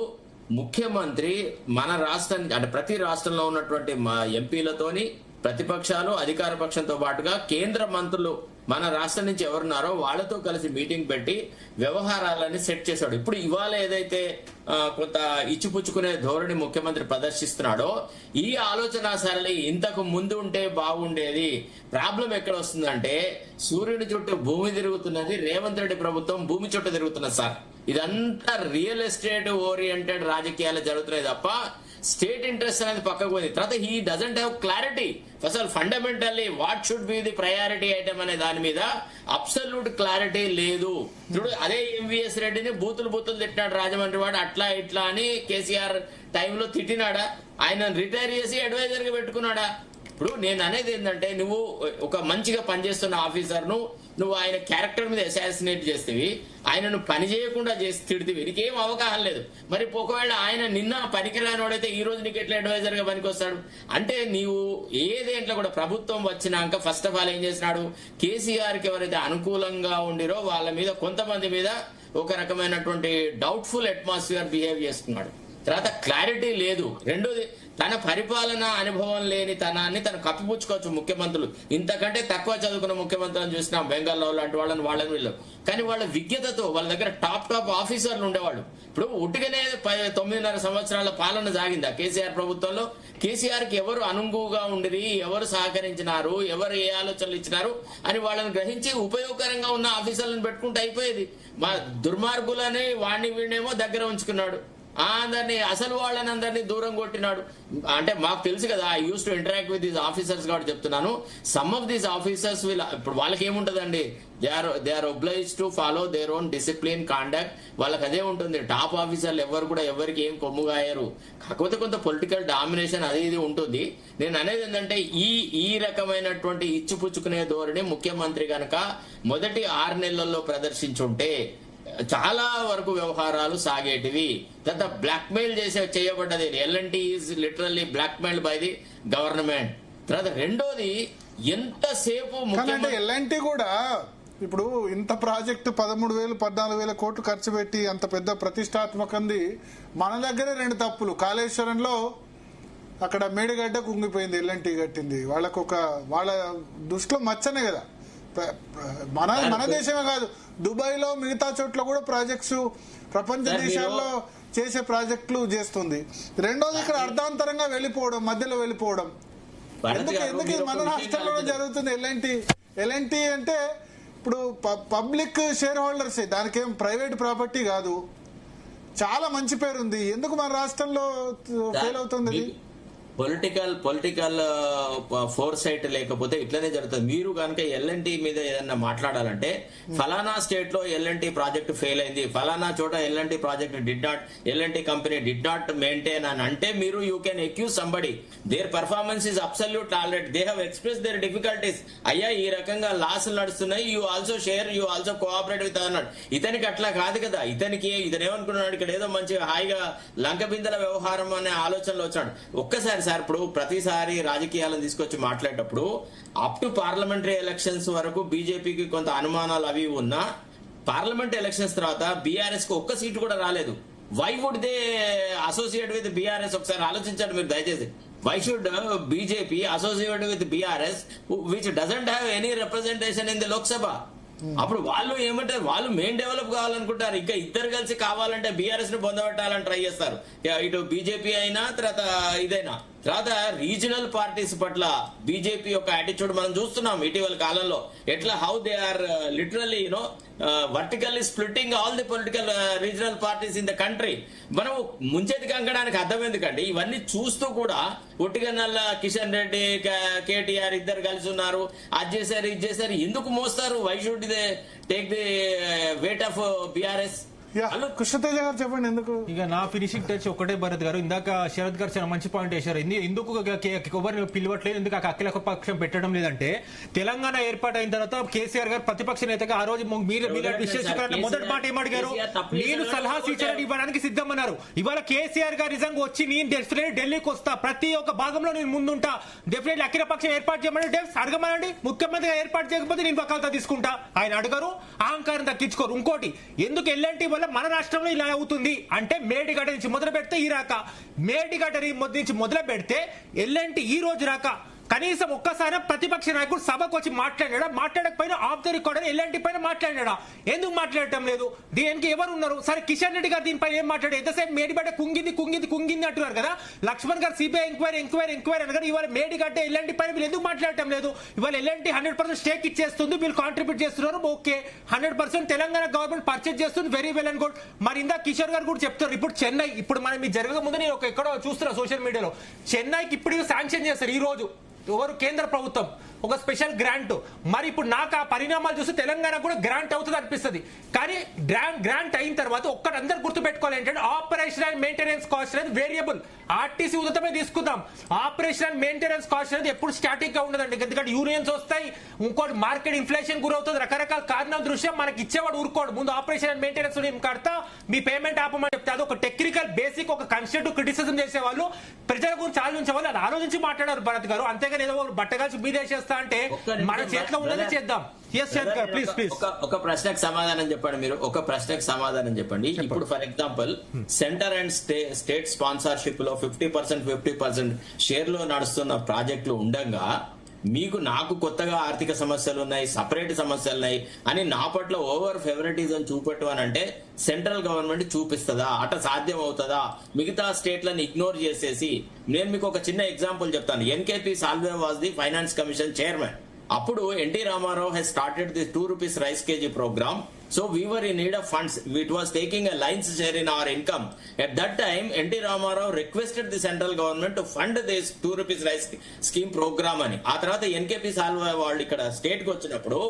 ముఖ్యమంత్రి మన రాష్ట్రానికి, అంటే ప్రతి రాష్ట్రంలో ఉన్నటువంటి మా ఎంపీలతోని, ప్రతిపక్షాలు అధికార పక్షంతో పాటుగా కేంద్ర మంత్రులు మన రాష్ట్రం నుంచి ఎవరున్నారో వాళ్ళతో కలిసి మీటింగ్ పెట్టి వ్యవహారాలని సెట్ చేశాడు. ఇప్పుడు ఇవాళ ఏదైతే కొంత ఇచ్చిపుచ్చుకునే ధోరణి ముఖ్యమంత్రి ప్రదర్శిస్తున్నాడో, ఈ ఆలోచన సరళి ఇంతకు ముందు ఉంటే బాగుండేది. ప్రాబ్లం ఎక్కడ వస్తుందంటే, సూర్యుడి చుట్టూ భూమి తిరుగుతున్నది, రేవంత్ రెడ్డి ప్రభుత్వం భూమి చుట్టూ తిరుగుతున్నది సార్. ఇదంతా రియల్ ఎస్టేట్ ఓరియంటెడ్ రాజకీయాలు జరుగుతున్నాయి తప్ప స్టేట్ ఇంట్రెస్ట్ అనేది పక్కకు పోయింది. తర్వాత హీ డజంట్ హ్యావ్ క్లారిటీ. అసలు fundamentally what should be the priority item అనే దాని మీద అబ్సల్యూట్ క్లారిటీ లేదు. ఇప్పుడు అదే ఎంవిఎస్ రెడ్డిని బూతులు తిట్టినాడు రాజమండ్రి వాడు, అట్లా ఇట్లా అని కేసీఆర్ టైంలో తిట్టినాడా? ఆయన రిటైర్ చేసి అడ్వైజర్ గా పెట్టుకున్నాడా? ఇప్పుడు నేను అనేది ఏంటంటే, నువ్వు ఒక మంచిగా పనిచేస్తున్న ఆఫీసర్ను నువ్వు ఆయన క్యారెక్టర్ మీద అసాసినేట్ చేస్తేవి, ఆయనను పని చేయకుండా చేసి తిడితే నీకేం అవగాహన లేదు. మరి ఒకవేళ ఆయన నిన్న పనికిరానివాడైతే ఈ రోజు నీకు ఎట్లా అడ్వైజర్ గా పనికొస్తాడు? అంటే నీవు ఏదేంట్లో కూడా ప్రభుత్వం వచ్చినాక ఫస్ట్ ఆఫ్ ఆల్ ఏం చేసినాడు, కేసీఆర్ కి ఎవరైతే అనుకూలంగా ఉండిరో వాళ్ళ మీద, కొంతమంది మీద ఒక రకమైనటువంటి డౌట్ఫుల్ అట్మాస్ఫియర్ బిహేవ్ చేస్తున్నాడు. తర్వాత క్లారిటీ లేదు. రెండోది, తన పరిపాలన అనుభవం లేని తనాన్ని తను కప్పిపుచ్చుకోవచ్చు ముఖ్యమంత్రులు. ఇంతకంటే తక్కువ చదువుకున్న ముఖ్యమంత్రులను చూసినాం, బెంగాల్లో లాంటి వాళ్ళని వీళ్ళు. కానీ వాళ్ళ విజ్ఞతతో వాళ్ళ దగ్గర టాప్ ఆఫీసర్లు ఉండేవాళ్ళు. ఇప్పుడు ఉట్టిగానే 9.5 సంవత్సరాల పాలన సాగిందా కేసీఆర్ ప్రభుత్వంలో? కేసీఆర్ కి ఎవరు అనుగుగా ఉండిరి, ఎవరు సహకరించినారు, ఎవరు ఏ ఆలోచనలు ఇచ్చినారు అని వాళ్ళని గ్రహించి ఉపయోగకరంగా ఉన్న ఆఫీసర్లను పెట్టుకుంటే అయిపోయేది. మా దుర్మార్గులని వాడిని వీడినేమో దగ్గర ఉంచుకున్నాడు, అందరినీ అసలు వాళ్ళని అందరినీ దూరం కొట్టినాడు. అంటే మాకు తెలుసు కదా, I use to interact with these officers కాబట్టి చెప్తున్నాను. సమ్ ఆఫ్ దీస్ ఆఫీసర్స్ ఇప్పుడు వాళ్ళకి ఏముంటదండి, they are obliged to follow their own discipline conduct. వాళ్ళకి అదే ఉంటుంది. టాప్ ఆఫీసర్లు ఎవరు కూడా ఎవరికి ఏం కొమ్ముగాయరు. కాకపోతే కొంత పొలిటికల్ డామినేషన్ అది ఇది ఉంటుంది. నేను అనేది ఏంటంటే, ఈ రకమైనటువంటి ఇచ్చిపుచ్చుకునే ధోరణి ముఖ్యమంత్రి కనుక మొదటి 6 నెలల్లో ప్రదర్శించుంటే చాలా వరకు వ్యవహారాలు సాగేటివి. తర్వాత బ్లాక్మెయిల్ చేయబడ్డది. L&T is literally blackmailed by the government. తర్వాత రెండోది, ఎంతసేపు L&T కూడా ఇప్పుడు ఇంత ప్రాజెక్టు 13,000-14,000 కోట్లు ఖర్చు పెట్టి అంత పెద్ద ప్రతిష్టాత్మకంది, మన దగ్గరే 2 తప్పులు. కాళేశ్వరంలో అక్కడ మేడిగడ్డ కుంగిపోయింది, L&T కట్టింది. వాళ్ళ దృష్టిలో మచ్చనే కదా. మన దేశమే కాదు, దుబాయ్ లో మిగతా చోట్ల కూడా ప్రాజెక్ట్స్ ప్రపంచ దేశాల్లో చేసే ప్రాజెక్టులు చేస్తుంది. రెండోది, ఇక్కడ అర్ధాంతరంగా వెళ్ళిపోవడం, మధ్యలో వెళ్ళిపోవడం. ఎందుకు మన రాష్ట్రంలో జరుగుతుంది? L&T అంటే ఇప్పుడు పబ్లిక్ షేర్ హోల్డర్స్, దానికేం ప్రైవేట్ ప్రాపర్టీ కాదు. చాలా మంచి పేరుంది. ఎందుకు మన రాష్ట్రంలో ఫెయిల్ అవుతుంది? పొలిటికల్ ఫోర్సైట్ లేకపోతే ఇట్లనే జరుగుతుంది. మీరు కనుక L&T మీద ఏదన్నా మాట్లాడాలంటే, ఫలానా స్టేట్ లో L&T ప్రాజెక్ట్ ఫెయిల్ అయింది, ఫలానా చోట L&T project L&T company did not maintain అని అంటే, మీరు you can accuse somebody. Their performance is absolute already. They have express their difficulties. అయ్యా ఈ రకంగా లాసులు నడుస్తున్నాయి, you also share, you also cooperate with అన్నాడు. ఇతనికి అట్లా కాదు కదా. ఇతను ఏమనుకున్నాడు, ఇక్కడ ఏదో మంచి హాయిగా లంక బిందెల వ్యవహారం అనే ఆలోచనలో వచ్చాడు. ఒక్కసారి సార్, ఇప్పుడు ప్రతిసారి రాజకీయాలను తీసుకొచ్చి మాట్లాడేటప్పుడు అప్ టు పార్లమెంటరీ ఎలక్షన్స్ వరకు బీజేపీకి కొంత అనుమానాలు అవి ఉన్నా, పార్లమెంట్ ఎలక్షన్స్ తర్వాత బీఆర్ఎస్ కి ఒక్క సీటు కూడా రాలేదు. Why would they associate with BRS? ఒకసారి ఆలోచించండి మీరు దయచేసి. Why should BJP associate with BRS which doesn't have any representation in the Lok Sabha? అప్పుడు వాళ్ళు ఏమంటారు, వాళ్ళు మెయిన్ డెవలప్ కావాలనుకుంటారు. ఇంకా ఇద్దరు కలిసి కావాలంటే బీఆర్ఎస్ ని పొందబెట్టాలని ట్రై చేస్తారు. ఇటు బీజేపీ అయినా తర్వాత ఇదైనా. తర్వాత రీజనల్ పార్టీస్ పట్ల బీజేపీ యొక్క యాటిట్యూడ్ మనం చూస్తున్నాం ఇటీవల కాలంలో. ఎట్లా how they are literally vertically splitting all the political regional parties in the country. మనం ముంచెత్తి కంకడానికి అర్థం ఎందుకండి? ఇవన్నీ చూస్తూ కూడా ఒట్టిగనల్ల కిషన్ రెడ్డి కేటీఆర్ ఇద్దరు కలిసి ఉన్నారు, అది చేశారు ఇది చేశారు, ఎందుకు మోస్తారు? Why should they take the weight of BRS? Krishnateja గారు చెప్పండి ఎందుకు. ఇక నా ఫినిషింగ్ టచ్ ఒకటే భరత్ గారు, ఇందాక శరత్ గారు చాలా మంచి పాయింట్ వేశారు. ఎందుకు ఎవరిని పిలవట్లేదు, ఎందుకు అఖిల పక్షం పెట్టడం లేదంటే, తెలంగాణ ఏర్పాటైన తర్వాత కేసీఆర్ గారు ప్రతిపక్ష నేతగా ఆ రోజు మీరు విశ్లేషకులు మొదటి మాట ఏమడిగారు? నేను సలహా సూచనలు ఇవ్వడానికి సిద్ధమన్నారు. ఇవాళ కేసీఆర్ గారు నిజంగా వచ్చి నేను డెఫినెట్ ఢిల్లీకి వస్తా, ప్రతి ఒక్క భాగంలో నేను ముందుంటా, డెఫినెట్ అఖిల పక్షం ఏర్పాటు చేయమని అడగమనండి. ముఖ్యమంత్రిగా ఏర్పాటు చేయకపోతే నేను వకాల్తా తీసుకుంటా. ఆయన అడగరు, అహంకారం దక్కించుకోరు. ఇంకోటి, ఎందుకు ఎల్ఎన్టీ మన రాష్ట్రంలో ఇలా అవుతుంది అంటే, మేడిగడ్డ నుంచి మొదలు పెడితే ఈ రాక, మేడిగడ్డ నుంచి మొదలు పెడితే ఎల్ఎన్టీ ఈ రోజు రాక, కనీసం ఒక్కసారి ప్రతిపక్ష నాయకుడు సభకు వచ్చి మాట్లాడాడా? మాట్లాడకపోయినా ఆఫ్ ద రికార్డర్ ఎల్ఎన్టీ పైన మాట్లాడాడా? ఎందుకు మాట్లాడటం లేదు? దీనికి ఎవరు ఉన్నారు? సరే, కిషన్ రెడ్డి గారు దీనిపై ఏం మాట్లాడారు? ఎంతసేపు మేడిగడ్డ కుంగింది అంటున్నారు కదా. లక్ష్మణ్ గారు సిబిఐ ఎంక్వైరీ అనగా ఇవాళ మేడిగడ్డ ఎల్ఎన్టీ పైన వీళ్ళు ఎందుకు మాట్లాడటం లేదు? ఇవాళ ఎల్ఎన్టీ 100% స్టేక్ ఇచ్చేస్తుంది, వీళ్ళు కాంట్రిబ్యూట్ చేస్తున్నారు, ఓకే. 100% తెలంగాణ గవర్నమెంట్ పర్చేజ్ చేస్తుంది, వెరీ వెల్ అండ్ గుడ్. మరి ఇందా కిషోర్ గారు కూడా చెప్తారు, ఇప్పుడు చెన్నై, ఇప్పుడు మనం మీ జరగక ముందు నేను ఎక్కడో చూస్తున్నా సోషల్ మీడియాలో, చెన్నైకి ఇప్పుడు శాంక్షన్ చేస్తారు ఈ రోజు ఎవరు? కేంద్ర ప్రభుత్వం ఒక స్పెషల్ గ్రాంట్. మరి ఇప్పుడు నాకు ఆ పరిణామాలు చూస్తే తెలంగాణ కూడా గ్రాంట్ అవుతుంది అనిపిస్తుంది. కానీ గ్రాంట్ అయిన తర్వాత ఒక్కటి అందరు గుర్తుపెట్టుకోవాలి ఏంటంటే, ఆపరేషన్ అండ్ మెయింటెనెన్స్ కాస్ట్ అనేది వేరియబుల్. ఆర్టీసీ ఉదతమే తీసుకుందాం, ఆపరేషన్ అండ్ మెయింటెనెన్స్ కాస్ట్ అనేది ఎప్పుడు స్టాటిక్ గా ఉండదండి. ఎందుకంటే యూనియన్స్ వస్తాయి, ఇంకోటి మార్కెట్ ఇన్ఫ్లేషన్ గురవుతుంది, రకరకాల కారణాల దృష్ట్యా మనకి ఇచ్చేవాడు ఊరుకోడు. ముందు ఆపరేషన్ అండ్ మెయింటెనెన్స్ కడతా, మీ పేమెంట్ ఆపమని చెప్తే అది ఒక టెక్నికల్ బేసిక్, ఒక కన్స్ట్రక్టివ్ క్రిటిసిజం చేసేవాళ్ళు, ప్రజల గురించి ఆలోచించే వాళ్ళు అది ఆలోచించి మాట్లాడారు భరత్ గారు. అంతేగాని ఏదో బట్టగాల్సి మీదేసేస్తా అంటే మన చేతిలో ఉన్నది చేద్దాం. ఒక ప్రశ్నకు సమాధానం చెప్పండి మీరు, ఒక ప్రశ్నకు సమాధానం చెప్పండి. ఇప్పుడు for example centre and state sponsorship లో 50% షేర్ లో నడుస్తున్న ప్రాజెక్టులు ఉండగా మీకు నాకు కొత్తగా ఆర్థిక సమస్యలు ఉన్నాయి, సపరేట్ సమస్యలు ఉన్నాయి అని నా పట్ల ఓవర్ ఫేవరెటిజం చూపెట్టు అని అంటే సెంట్రల్ గవర్నమెంట్ చూపిస్తుందా? అట సాధ్యం అవుతుందా? మిగతా స్టేట్లను ఇగ్నోర్ చేసేసి. నేను మీకు ఒక చిన్న ఎగ్జాంపుల్ చెప్తాను. NKP Salve was the finance commission chairman. అప్పుడు NT Ramarao has started the 2 rupees rice kg program. So we were in need of funds. It was taking a lion's share in our income. At that time, NT Ramarao requested the central government to fund this 2 rupees rice scheme program అని. ఆ తర్వాత ఎన్కేపీ సాల్వే వాళ్ళు ఇక్కడ state కి వచ్చినప్పుడు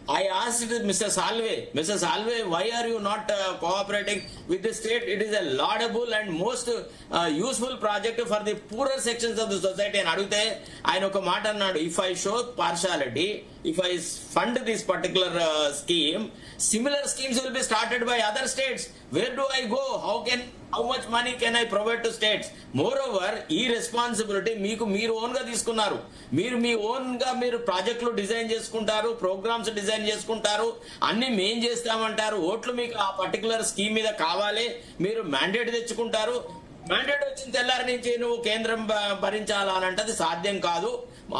I asked Mr. Salve, why are you not cooperating with the state? It is a laudable and most useful project for the poorer sections of the society. అని అడిగితే ఆయన ఒక మాట అన్నాడు, if I show partiality, if I fund this particular scheme, similar schemes will be started by other states. Where do I go? How much money can I provide to states? Moreover, ఈ responsibility మీరు own గా తీసుకున్నారు. మీరు మీ own గా మీరు ప్రాజెక్టులు design చేసుకుంటారు, programmes design చేసుకుంటారు, అన్ని మేం చేస్తామంటారు. ఓట్లు మీకు ఆ పర్టికులర్ స్కీమ్ మీద కావాలి, మీరు మ్యాండేట్ తెచ్చుకుంటారు. మ్యాండేట్ వచ్చిన తెల్లారి నుంచి నువ్వు కేంద్రం భరించాలనంటే అది సాధ్యం కాదు.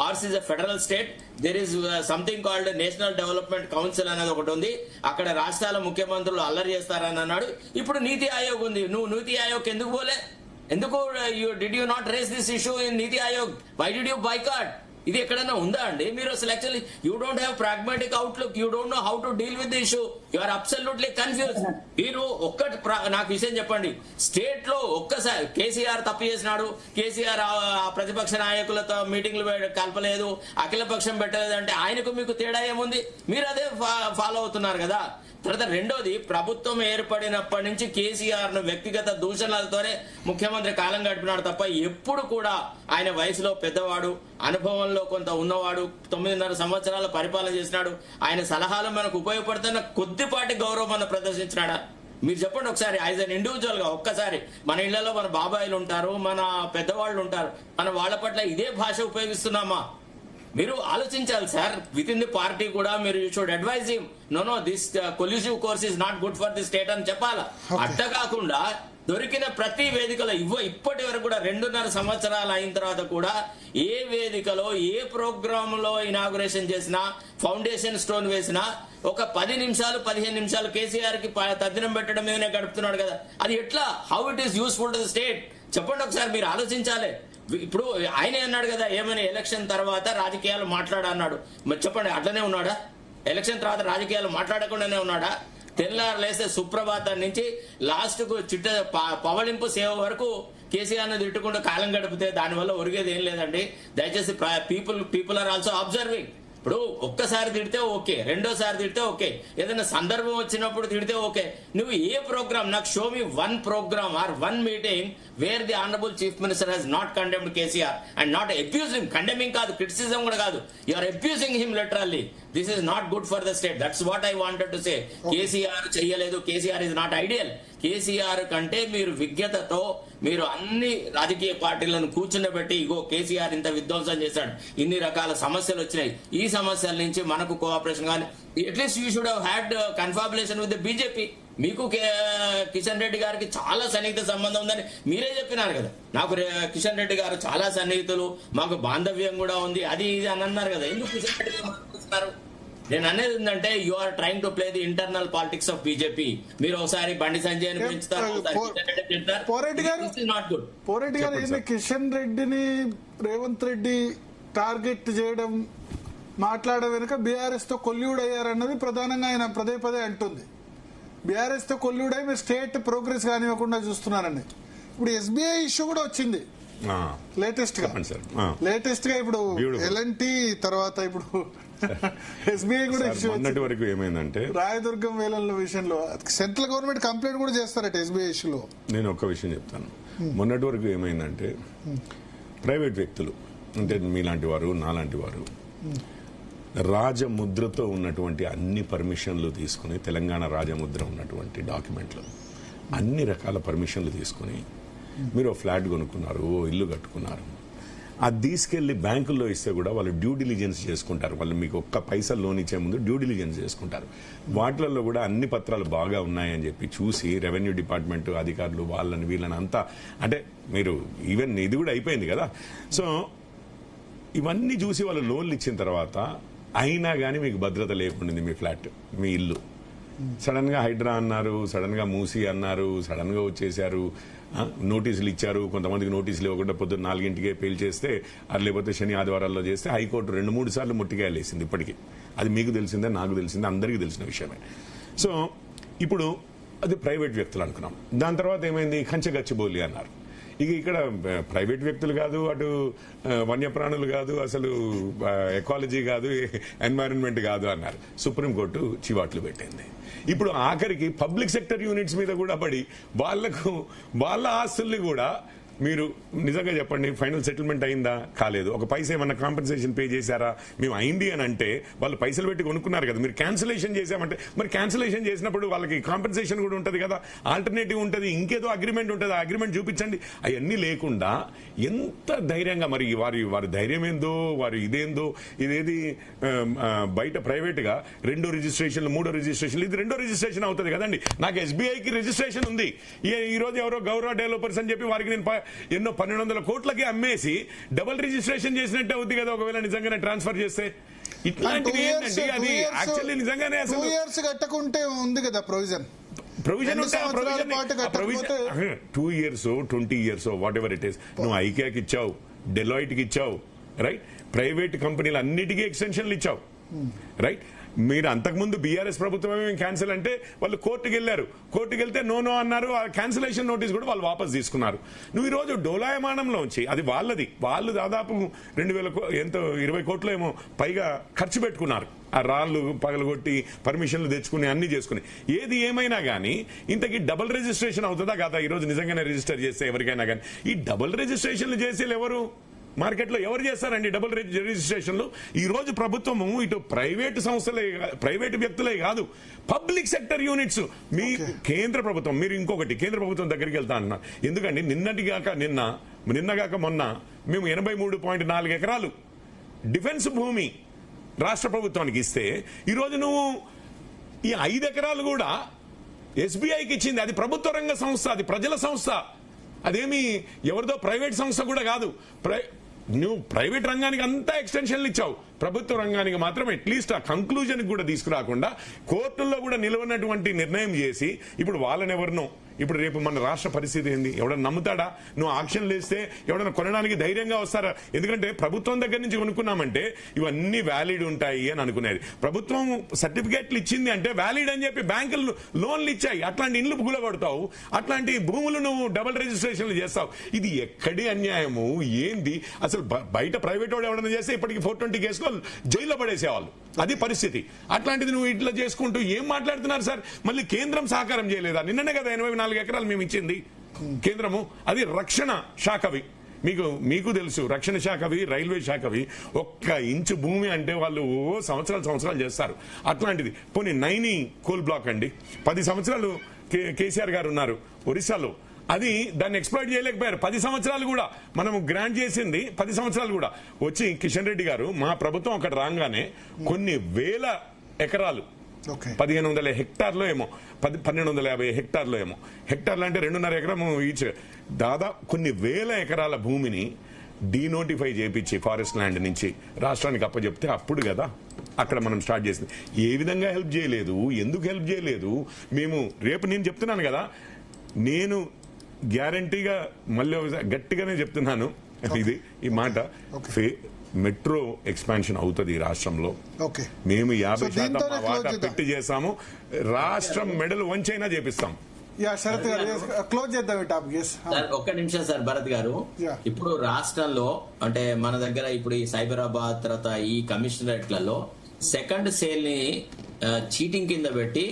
Ours is a federal state. There is something called national development council అనేది ఒకటి ఉంది. అక్కడ రాష్ట్రాల ముఖ్యమంత్రులు అల్లరి చేస్తారని అన్నాడు. ఇప్పుడు నీతి ఆయోగ్ ఉంది. నువ్వు నీతి ఆయోగ్ ఎందుకు పోలే? ఎందుకు did you not raise this issue in NITI Aayog? Why did you boycott? ఇది ఎక్కడైనా ఉందా అండి? మీరు అసలు actually you don't have pragmatic outlook, you don't know how to deal with the issue, you are absolutely confuse. మీరు ఒక్కటి నాకు విషయం చెప్పండి, స్టేట్ లో ఒక్కసారి కేసీఆర్ తప్పు చేసినాడు, కేసీఆర్ ప్రతిపక్ష నాయకులతో మీటింగ్లు కలపలేదు, అఖిలపక్షం పెట్టలేదు అంటే ఆయనకు మీకు తేడా ఏముంది? మీరు అదే ఫాలో అవుతున్నారు కదా. తర్వాత రెండోది, ప్రభుత్వం ఏర్పడినప్పటి నుంచి కేసీఆర్ ను వ్యక్తిగత దూషణలతోనే ముఖ్యమంత్రి కాలం గడిపినాడు తప్ప ఎప్పుడు కూడా ఆయన వయసులో పెద్దవాడు, అనుభవంలో కొంత ఉన్నవాడు, 9.5 సంవత్సరాల పరిపాలన చేసినాడు, ఆయన సలహాలు మనకు ఉపయోగపడుతున్న కొద్దిపాటి గౌరవం మనం ప్రదర్శించినాడా? మీరు చెప్పండి ఒకసారి. యాజ్ అన్ ఇండివిజువల్ గా ఒక్కసారి మన ఇళ్లలో మన బాబాయిలు ఉంటారు, మన పెద్దవాళ్ళు ఉంటారు, మన వాళ్ళ పట్ల ఇదే భాష ఉపయోగిస్తున్నామా? మీరు ఆలోచించాలి sir. With in the party కూడా మీరు you should advise him, no this collusive course is not good for the state అని చెప్పాలా. అట్ట కాకుండా దొరికిన ప్రతి వేదికలో ఇప్పటి వరకు కూడా 2.5 సంవత్సరాలు అయిన తర్వాత కూడా ఏ వేదికలో ఏ ప్రోగ్రామ్ లో ఇనాగురేషన్ చేసినా, ఫౌండేషన్ స్టోన్ వేసినా ఒక 10 నిమిషాలు 15 నిమిషాలు కేసీఆర్ కి తద్దినం పెట్టడం మీదనే గడుపుతున్నాడు కదా. అది ఎట్లా? How it is useful to the state? చెప్పండి ఒకసారి. మీరు ఆలోచించాలి. ఇప్పుడు ఆయనే అన్నాడు కదా, ఏమైనా ఎలక్షన్ తర్వాత రాజకీయాలు మాట్లాడన్నాడు. మరి చెప్పండి, అట్లనే ఉన్నాడా? ఎలక్షన్ తర్వాత రాజకీయాలు మాట్లాడకుండానే ఉన్నాడా? తెల్లారు లేస్తే సుప్రభాతం నుంచి లాస్ట్ కు పవళింపు సేవ వరకు కేసీఆర్ ను తిట్టుకుంటూ కాలం గడిపితే దానివల్ల ఒరిగేది ఏం లేదండి. దయచేసి పీపుల్ ఆర్ ఆల్సో అబ్జర్వింగ్. ఇప్పుడు ఒక్కసారి తిడితే ఓకే, రెండోసారి తిడితే ఓకే, ఏదైనా సందర్భం వచ్చినప్పుడు తిడితే ఓకే. నువ్వు ఏ ప్రోగ్రామ్, నాకు show me one programme or one meeting where the honourable chief minister he's not condemned KCR and not abusing. Condemning కాదు, క్రిటిసిజం కూడా కాదు, you are abusing him literally. This is not good for the state. That's what I wanted to say. KCR చెయ్యలేదు, KCR is not ideal. KCR కంటే మీరు విజ్ఞతతో మీరు అన్ని రాజకీయ పార్టీలను కూర్చుండబెట్టి, ఇగో కేసీఆర్ ఇంత విధ్వంసం చేశాడు, ఇన్ని రకాల సమస్యలు వచ్చినాయి, ఈ సమస్యల నుంచి మనకు కోఆపరేషన్ కానీ at least you should have had confabulation with the BJP. మీకు కిషన్ రెడ్డి గారికి చాలా సన్నిహిత సంబంధం ఉందని మీరే చెప్పినారు కదా. నాకు కిషన్ రెడ్డి గారు చాలా సన్నిహితులు, మాకు బాంధవ్యం కూడా ఉంది, అది ఇది అని అన్నారు కదా. ఎందుకు కిషన్ రెడ్డి గారు మాట్లాడుతున్నారు? నేను అనేది ఏంటంటే you are trying to play the internal politics of BJP. మీరు ఒకసారి బండి సంజయ్ పెంచుతారు, పోరెడ్డి గారు ఏంది కిషన్ రెడ్డిని రేవంత్ రెడ్డి టార్గెట్ చేయడం, మాట్లాడడం వెనుక బీఆర్ఎస్ తో కొల్యూడ్ అయ్యారన్నది ప్రధానంగా ఆయన పదే పదే అంటుంది. బీఆర్ఎస్ తో కొల్యూడై మీరు స్టేట్ ప్రోగ్రెస్ కానివ్వకుండా చూస్తున్నారండి. ఇప్పుడు ఎస్బీఐ ఇష్యూ కూడా వచ్చింది లేటెస్ట్ గా ఇప్పుడు ఎల్ఎన్టీ తర్వాత ఇప్పుడు ఎస్బీఐ కూడా ఇష్యూ. మొన్నటి వరకు ఏమైందంటే రాయదుర్గం వేలంల విషయంలో సెంట్రల్ గవర్నమెంట్ కంప్లైంట్ కూడా చేస్తారట ఎస్బీఐ ఇష్యూలో. నేను ఒక్క విషయం చెప్తాను. మొన్నటి వరకు ఏమైందంటే ప్రైవేట్ వ్యక్తులు అంటే మీలాంటి వారు, నాలాంటి వారు రాజముద్రతో ఉన్నటువంటి అన్ని పర్మిషన్లు తీసుకుని, తెలంగాణ రాజముద్ర ఉన్నటువంటి డాక్యుమెంట్లు అన్ని రకాల పర్మిషన్లు తీసుకుని మీరు ఫ్లాట్ కొనుక్కున్నారు, ఇల్లు కట్టుకున్నారు, అది తీసుకెళ్లి బ్యాంకుల్లో ఇస్తే కూడా వాళ్ళు డ్యూ డిలిజెన్స్ చేసుకుంటారు. వాళ్ళు మీకు ఒక్క పైసా లోన్ ఇచ్చే ముందు డ్యూ డిలిజెన్స్ చేసుకుంటారు. వాటిలలో కూడా అన్ని పత్రాలు బాగా ఉన్నాయని చెప్పి చూసి రెవెన్యూ డిపార్ట్మెంట్ అధికారులు వాళ్ళని వీళ్ళని అంతా, అంటే మీరు ఈవెన్ ఇది కూడా అయిపోయింది కదా. సో ఇవన్నీ చూసి వాళ్ళు లోన్లు ఇచ్చిన తర్వాత అయినా కానీ మీకు భద్రత లేకుండా మీ ఫ్లాట్, మీ ఇల్లు సడన్ గా హైడ్రా అన్నారు, సడన్ గా మూసి అన్నారు, సడన్ గా వచ్చేసారు, నోటీసులు ఇచ్చారు. కొంతమందికి నోటీసులు ఇవ్వకుండా పొద్దున్న 4 పేల్చేస్తే, అది లేకపోతే శని ఆదివారాల్లో చేస్తే హైకోర్టు 2-3 సార్లు ముట్టికాయలు వేసింది. ఇప్పటికీ అది మీకు తెలిసిందే, నాకు తెలిసిందే, అందరికీ తెలిసిన విషయమే. సో ఇప్పుడు అది ప్రైవేట్ వ్యక్తులు అనుకున్నాం. దాని తర్వాత ఏమైంది, కంచెగచ్చిబౌలి అన్నారు. ఇక ఇక్కడ ప్రైవేట్ వ్యక్తులు కాదు, అటు వన్యప్రాణులు కాదు, అసలు ఎకాలజీ కాదు, ఎన్వైరన్మెంట్ కాదు అన్నారు. సుప్రీంకోర్టు చివాట్లు పెట్టింది. ఇప్పుడు ఆఖరికి పబ్లిక్ సెక్టర్ యూనిట్స్ మీద కూడా పడి వాళ్ళ ఆస్తుల్ని కూడా మీరు నిజంగా చెప్పండి, ఫైనల్ సెటిల్మెంట్ అయిందా? కాలేదు. ఒక పైసా ఏమన్నా కాంపెన్సేషన్ పే చేశారా? మేము అయింది అని అంటే వాళ్ళు పైసలు పెట్టి కొనుక్కున్నారు కదా. మీరు క్యాన్సిలేషన్ చేశామంటే మరి క్యాన్సిలేషన్ చేసినప్పుడు వాళ్ళకి కాంపెన్సేషన్ కూడా ఉంటుంది కదా, ఆల్టర్నేటివ్ ఉంటుంది, ఇంకేదో అగ్రిమెంట్ ఉంటుంది, ఆ అగ్రిమెంట్ చూపించండి. అవన్నీ లేకుండా ఎంత ధైర్యంగా, మరి వారి ధైర్యం ఏందో, వారి ఇదేందో, ఇదేది బయట ప్రైవేట్ గా 2 రిజిస్ట్రేషన్లు 3 రిజిస్ట్రేషన్లు, ఇది 2వ రిజిస్ట్రేషన్ అవుతుంది కదండి. నాకు ఎస్బీఐకి రిజిస్ట్రేషన్ ఉంది. ఈ రోజు ఎవరో గౌరవ డెవలపర్స్ అని చెప్పి వారికి నేను ఎన్నో 1200 కోట్లకి అమ్మేసి డబుల్ రిజిస్ట్రేషన్ చేసినట్టే అవుద్ది కదా ఒకవేళ నిజంగానే ట్రాన్స్ఫర్ చేస్తే. ఇట్లాంటివి ఏంటంటే అది యాక్చువల్లీ నిజంగానే 2 years కట్టకుంటే ఉంది కదా ప్రొవిజన్. ప్రొవిజన్ ఉంటే 2 years 20 years what ever it is. నువ్వు ఐకియాకి ఇచ్చావు, డెలాయిట్ కి ఇచ్చావు, రైట్, ప్రైవేట్ కంపెనీలు అన్నిటికీ ఎక్స్టెన్షన్లు ఇచ్చావు, రైట్. మీరు అంతకుముందు బీఆర్ఎస్ ప్రభుత్వమే క్యాన్సిల్ అంటే వాళ్ళు కోర్టుకు వెళ్లారు, కోర్టుకు వెళ్తే నో అన్నారు. ఆ క్యాన్సిలేషన్ నోటీస్ కూడా వాళ్ళు వాపస్ తీసుకున్నారు. నువ్వు ఈ రోజు డోలాయమానంలోంచి, అది వాళ్ళు దాదాపు 20 కోట్లు ఏమో పైగా ఖర్చు పెట్టుకున్నారు. ఆ రాళ్లు పగలగొట్టి పర్మిషన్లు తెచ్చుకుని అన్ని చేసుకుని. ఏది ఏమైనా కానీ ఇంతకీ డబుల్ రిజిస్ట్రేషన్ అవుతుందా కాదా? ఈ రోజు నిజంగానే రిజిస్టర్ చేస్తే ఎవరికైనా కానీ ఈ డబుల్ రిజిస్ట్రేషన్లు చేసేది ఎవరు? మార్కెట్లో ఎవరు చేస్తారండి డబుల్ రిజిస్ట్రేషన్లు? ఈ రోజు ప్రభుత్వము ఇటు ప్రైవేటు సంస్థలే, ప్రైవేటు వ్యక్తులే కాదు, పబ్లిక్ సెక్టర్ యూనిట్స్. మీ కేంద్ర ప్రభుత్వం, మీరు ఇంకొకటి కేంద్ర ప్రభుత్వం దగ్గరికి వెళ్తా అన్నా. ఎందుకండి నిన్నగాక మొన్న మేము 83.4 ఎకరాలు డిఫెన్స్ భూమి రాష్ట్ర ప్రభుత్వానికి ఇస్తే, ఈరోజు నువ్వు ఈ 5 ఎకరాలు కూడా ఎస్బీఐకి ఇచ్చింది. అది ప్రభుత్వ రంగ సంస్థ, అది ప్రజల సంస్థ, అదేమి ఎవరిదో ప్రైవేట్ సంస్థ కూడా కాదు. నువ్వు ప్రైవేట్ రంగానికి అంతా ఎక్స్టెన్షన్లు ఇచ్చావు, ప్రభుత్వ రంగానికి మాత్రం అట్లీస్ట్ ఆ కంక్లూజన్ కూడా తీసుకురాకుండా కోర్టుల్లో కూడా నిలవనటువంటి నిర్ణయం చేసి ఇప్పుడు వాళ్ళని ఎవరినో ఇప్పుడు రేపు మన రాష్ట్ర పరిస్థితి ఏంది? ఎవడన్నా నమ్ముతాడా? నువ్వు ఆక్షన్లు వేస్తే ఎవడన్నా కొనడానికి ధైర్యంగా వస్తారా? ఎందుకంటే ప్రభుత్వం దగ్గర నుంచి కొనుక్కున్నామంటే ఇవన్నీ వ్యాలిడ్ ఉంటాయి అని అనుకునేది. ప్రభుత్వం సర్టిఫికేట్లు ఇచ్చింది అంటే వ్యాలిడ్ అని చెప్పి బ్యాంకులు లోన్లు ఇచ్చాయి. అట్లాంటి ఇండ్లు కూలగొడతావు, అట్లాంటి భూములు నువ్వు డబుల్ రిజిస్ట్రేషన్లు చేస్తావు. ఇది ఎక్కడి అన్యాయము? ఏంది అసలు? బయట ప్రైవేట్ వాడు ఎవడన్నా చేస్తే ఇప్పటికి 420 కేసులో జైల్లో పడేసేవాళ్ళు. అది పరిస్థితి. అట్లాంటిది నువ్వు ఇట్లా చేసుకుంటూ ఏం మాట్లాడుతున్నారు సార్? మళ్ళీ కేంద్రం సహకారం చేయలేదా? నిన్ననే కదా 84 ఎకరాలు మేము ఇచ్చింది కేంద్రము. అది రక్షణ శాఖవి. మీకు తెలుసు, రక్షణ శాఖవి, రైల్వే శాఖవి. 1 ఇంచు భూమి అంటే వాళ్ళు సంవత్సరాలు చేస్తారు. అట్లాంటిది పోనీ నైని కోల్ బ్లాక్ అండి, 10 సంవత్సరాలు కేసీఆర్ గారు ఉన్నారు ఒరిస్సాలో. అది దాన్ని ఎక్స్ప్లోయిట్ చేయలేకపోయారు. 10 సంవత్సరాలు కూడా మనము గ్రాంట్ చేసింది 10 సంవత్సరాలు కూడా. వచ్చి కిషన్ రెడ్డి గారు మా ప్రభుత్వం అక్కడ రాగానే కొన్ని వేల ఎకరాలు, 1500 హెక్టార్లో ఏమో, 1250 హెక్టార్లో ఏమో, హెక్టార్లు అంటే 2.5 ఎకరం ఈచ్, దాదాపు కొన్ని వేల ఎకరాల భూమిని డీనోటిఫై చేయించి ఫారెస్ట్ ల్యాండ్ నుంచి రాష్ట్రానికి అప్పచెప్తే అప్పుడు కదా అక్కడ మనం స్టార్ట్ చేసింది. ఏ విధంగా హెల్ప్ చేయలేదు? ఎందుకు హెల్ప్ చేయలేదు? మేము రేపు నేను చెప్తున్నాను కదా, నేను గ్యారంటీగా మళ్ళీ గట్టిగానే చెప్తున్నాను ఈ మాట, మెట్రో ఎక్స్పాన్షన్ అవుతుంది ఈ రాష్ట్రంలో. మేము 50% మా వాటా పెట్టి చేస్తాము. రాష్ట్రం మెడల్ వంచైనా చేపిస్తాం. క్లోజ్ చేద్దాం ఈ టాపిక్. ఒక్క నిమిషం సార్ భరత్ గారు. ఇప్పుడు రాష్ట్రంలో అంటే మన దగ్గర ఇప్పుడు ఈ సైబరాబాద్ తర్వాత ఈ కమిషనరేట్లలో సెకండ్ సేల్ ని చీటింగ్ కింద పెట్టి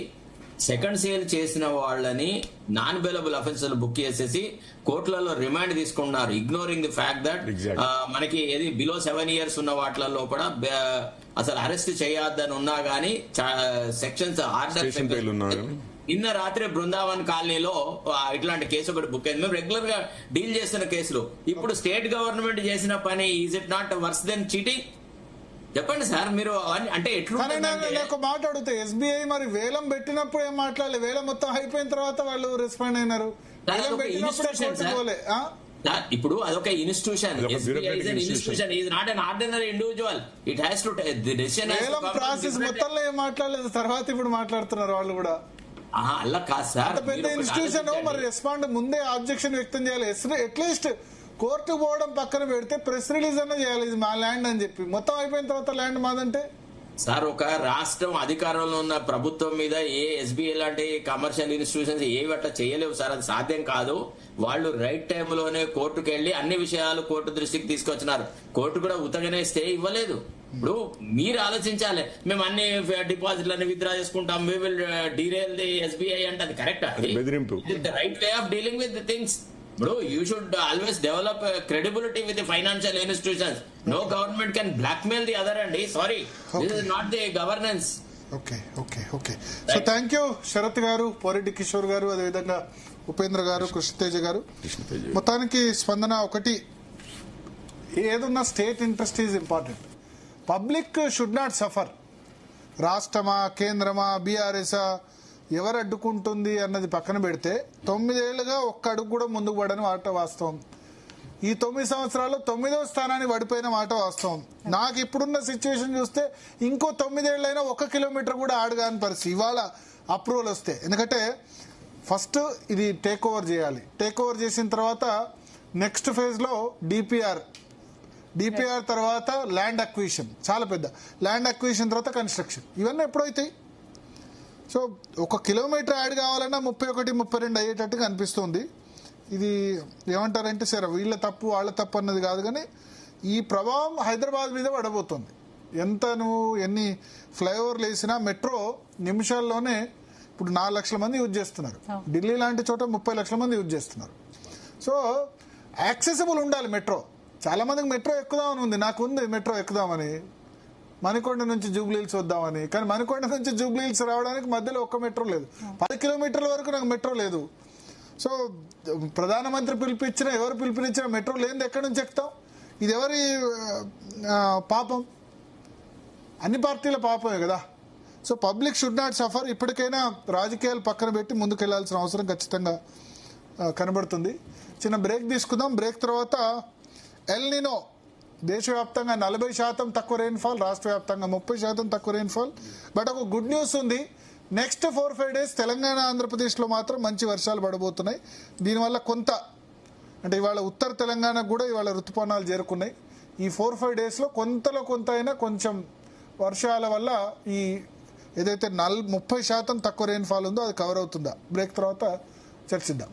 సెకండ్ సేల్ చేసిన వాళ్ళని నాన్ బెయిలబుల్ అఫెన్సెస్ బుక్ చేసేసి కోర్టులలో రిమాండ్ తీసుకున్నారు, ఇగ్నోరింగ్ ది ఫ్యాక్ట్ దట్ మనకి ఏది బిలో 7 years ఉన్న వాటిలలో కూడా అసలు అరెస్ట్ చేయొద్దని ఉన్నా గానీ సెక్షన్స్ ఆర్డర్. నిన్న రాత్రి బృందావన్ కాలనీలో ఇట్లాంటి కేసు ఒకటి బుక్ అయింది. మేము రెగ్యులర్ గా డీల్ చేస్తున్న కేసులు. ఇప్పుడు స్టేట్ గవర్నమెంట్ చేసిన పని is it not worse than cheating? చెప్పండి సార్ మీరు. అంటే నాకు మాట్లాడితే ఎస్బీఐ మరి వేలం పెట్టినప్పుడు ఏం మాట్లాడలేదు, వేలం మొత్తం అయిపోయిన తర్వాత వాళ్ళు రెస్పాండ్ అయినారు. ఇప్పుడు అదొక institution, institution is not an ordinary individual. It has to decision. వేలం ప్రాసెస్ మొత్తంలో ఏం మాట్లాడలేదు, తర్వాత ఇప్పుడు మాట్లాడుతున్నారు వాళ్ళు కూడా. అలా కాదు సార్, పెద్ద ఇన్స్టిట్యూషన్ మరి రెస్పాండ్ ముందే ఆబ్జెక్షన్ వ్యక్తం చేయాలి. అట్లీస్ట్ కోర్టు పోవడం పక్కన పెడితే ప్రెస్ రిలీజ్ అన్న చేయాలి, ఇది మా ల్యాండ్ అని చెప్పి. మొత్తం అయిపోయిన తర్వాత ల్యాండ్ మాదంటే సార్, ఒక రాష్ట్రం అధికారంలో ఉన్న ప్రభుత్వం మీద ఏ ఎస్బీఐ లాంటి కమర్షియల్ ఇన్స్టిట్యూషన్స్ ఏవి అట్లా చేయలేవు సార్. అది సాధ్యం కాదు. వాళ్ళు రైట్ టైంలోనే కోర్టుకు వెళ్లి అన్ని విషయాలు కోర్టు దృష్టికి తీసుకొచ్చినారు. కోర్టు కూడా ఉతగానే స్టే ఇవ్వలేదు. ఇప్పుడు మీరు ఆలోచించాలి, మేము అన్ని డిపాజిట్లను విత్డ్రా చేసుకుంటాం, we will derail the SBI అంటే అది correct? The right way of dealing with the things. ఇప్పుడు you should always develop credibility with the financial institutions. No government can blackmail the other end. Sorry, this is not the governance. Okay. So thank you Sharath గారు, పోరెడ్డి కిషోర్ గారు, అదేవిధంగా ఉపేంద్ర గారు, కృష్ణతేజ గారు. మొత్తానికి స్పందన ఒకటి, ఏదున్నా state interest is important. Public should not suffer. రాష్ట్రమా, కేంద్రమా, బీఆర్ఎసా, ఎవరు అడ్డుకుంటుంది అన్నది పక్కన పెడితే 9 ఏళ్లుగా ఒక్క అడుగు కూడా ముందుకు పడని మాట వాస్తవం. ఈ 9 సంవత్సరాల్లో 9వ స్థానాన్ని పడిపోయిన మాట వాస్తవం. నాకు ఇప్పుడున్న సిచ్యువేషన్ చూస్తే ఇంకో 9 ఏళ్ళైనా 1 కిలోమీటర్ కూడా ఆడగాని పరిస్థితి ఇవాళ అప్రూవల్ వస్తే. ఎందుకంటే ఫస్ట్ ఇది టేక్ ఓవర్ చేయాలి. టేక్ ఓవర్ చేసిన తర్వాత నెక్స్ట్ ఫేజ్లో డిపిఆర్ తర్వాత ల్యాండ్ అక్విజిషన్, చాలా పెద్ద ల్యాండ్ అక్విజిషన్ తర్వాత కన్స్ట్రక్షన్, ఇవన్నీ ఎప్పుడైతాయి? సో 1 కిలోమీటర్ యాడ్ కావాలన్నా 31-32 అయ్యేటట్టుగా అనిపిస్తుంది. ఇది ఏమంటారంటే సరే వీళ్ళ తప్పు వాళ్ళ తప్పు అన్నది కాదు, కానీ ఈ ప్రభావం హైదరాబాద్ మీద పడబోతుంది. నువ్వు ఎన్ని ఫ్లైఓవర్లు వేసినా మెట్రో నిమిషాల్లోనే ఇప్పుడు 4 లక్షల మంది యూజ్ చేస్తున్నారు. ఢిల్లీ లాంటి చోట 30 లక్షల మంది యూజ్ చేస్తున్నారు. సో యాక్సెసిబుల్ ఉండాలి మెట్రో. చాలా మందికి మెట్రో ఎక్కుదామని ఉంది, నాకు ఉంది మెట్రో ఎక్కుదామని, మణికొండ నుంచి జూబ్లీహిల్స్ వద్దామని. కానీ మణికొండ నుంచి జూబ్లీహిల్స్ రావడానికి మధ్యలో 1 మెట్రో లేదు, 10 కిలోమీటర్ల వరకు నాకు మెట్రో లేదు. సో ప్రధానమంత్రి పిలిపించినా ఎవరు పిలిపించినా మెట్రో లేనిది ఎక్కడి నుంచి ఎక్కుతాం? ఇది ఎవరి పాపం? అన్ని పార్టీల పాపమే కదా. So public should not suffer. ఇప్పటికైనా రాజకీయాలు పక్కన పెట్టి ముందుకెళ్లాల్సిన అవసరం ఖచ్చితంగా కనబడుతుంది. చిన్న బ్రేక్ తీసుకుందాం. బ్రేక్ తర్వాత ఎల్ నినో, దేశవ్యాప్తంగా 40% తక్కువ రెయిన్ఫాల్, రాష్ట్ర వ్యాప్తంగా 30% తక్కువ రెయిన్ఫాల్. బట్ ఒక గుడ్ న్యూస్ ఉంది, నెక్స్ట్ 4-5 డేస్ తెలంగాణ ఆంధ్రప్రదేశ్లో మాత్రం మంచి వర్షాలు పడబోతున్నాయి. దీనివల్ల కొంత అంటే ఇవాళ ఉత్తర తెలంగాణకు కూడా ఇవాళ ఋతుపవనాలు చేరుకున్నాయి. ఈ 4-5 డేస్లో కొంతలో కొంత అయినా కొంచెం వర్షాల వల్ల ఈ ఏదైతే 30% తక్కువ రెయిన్ఫాల్ ఉందో అది కవర్ అవుతుందా? బ్రేక్ తర్వాత చర్చిద్దాం.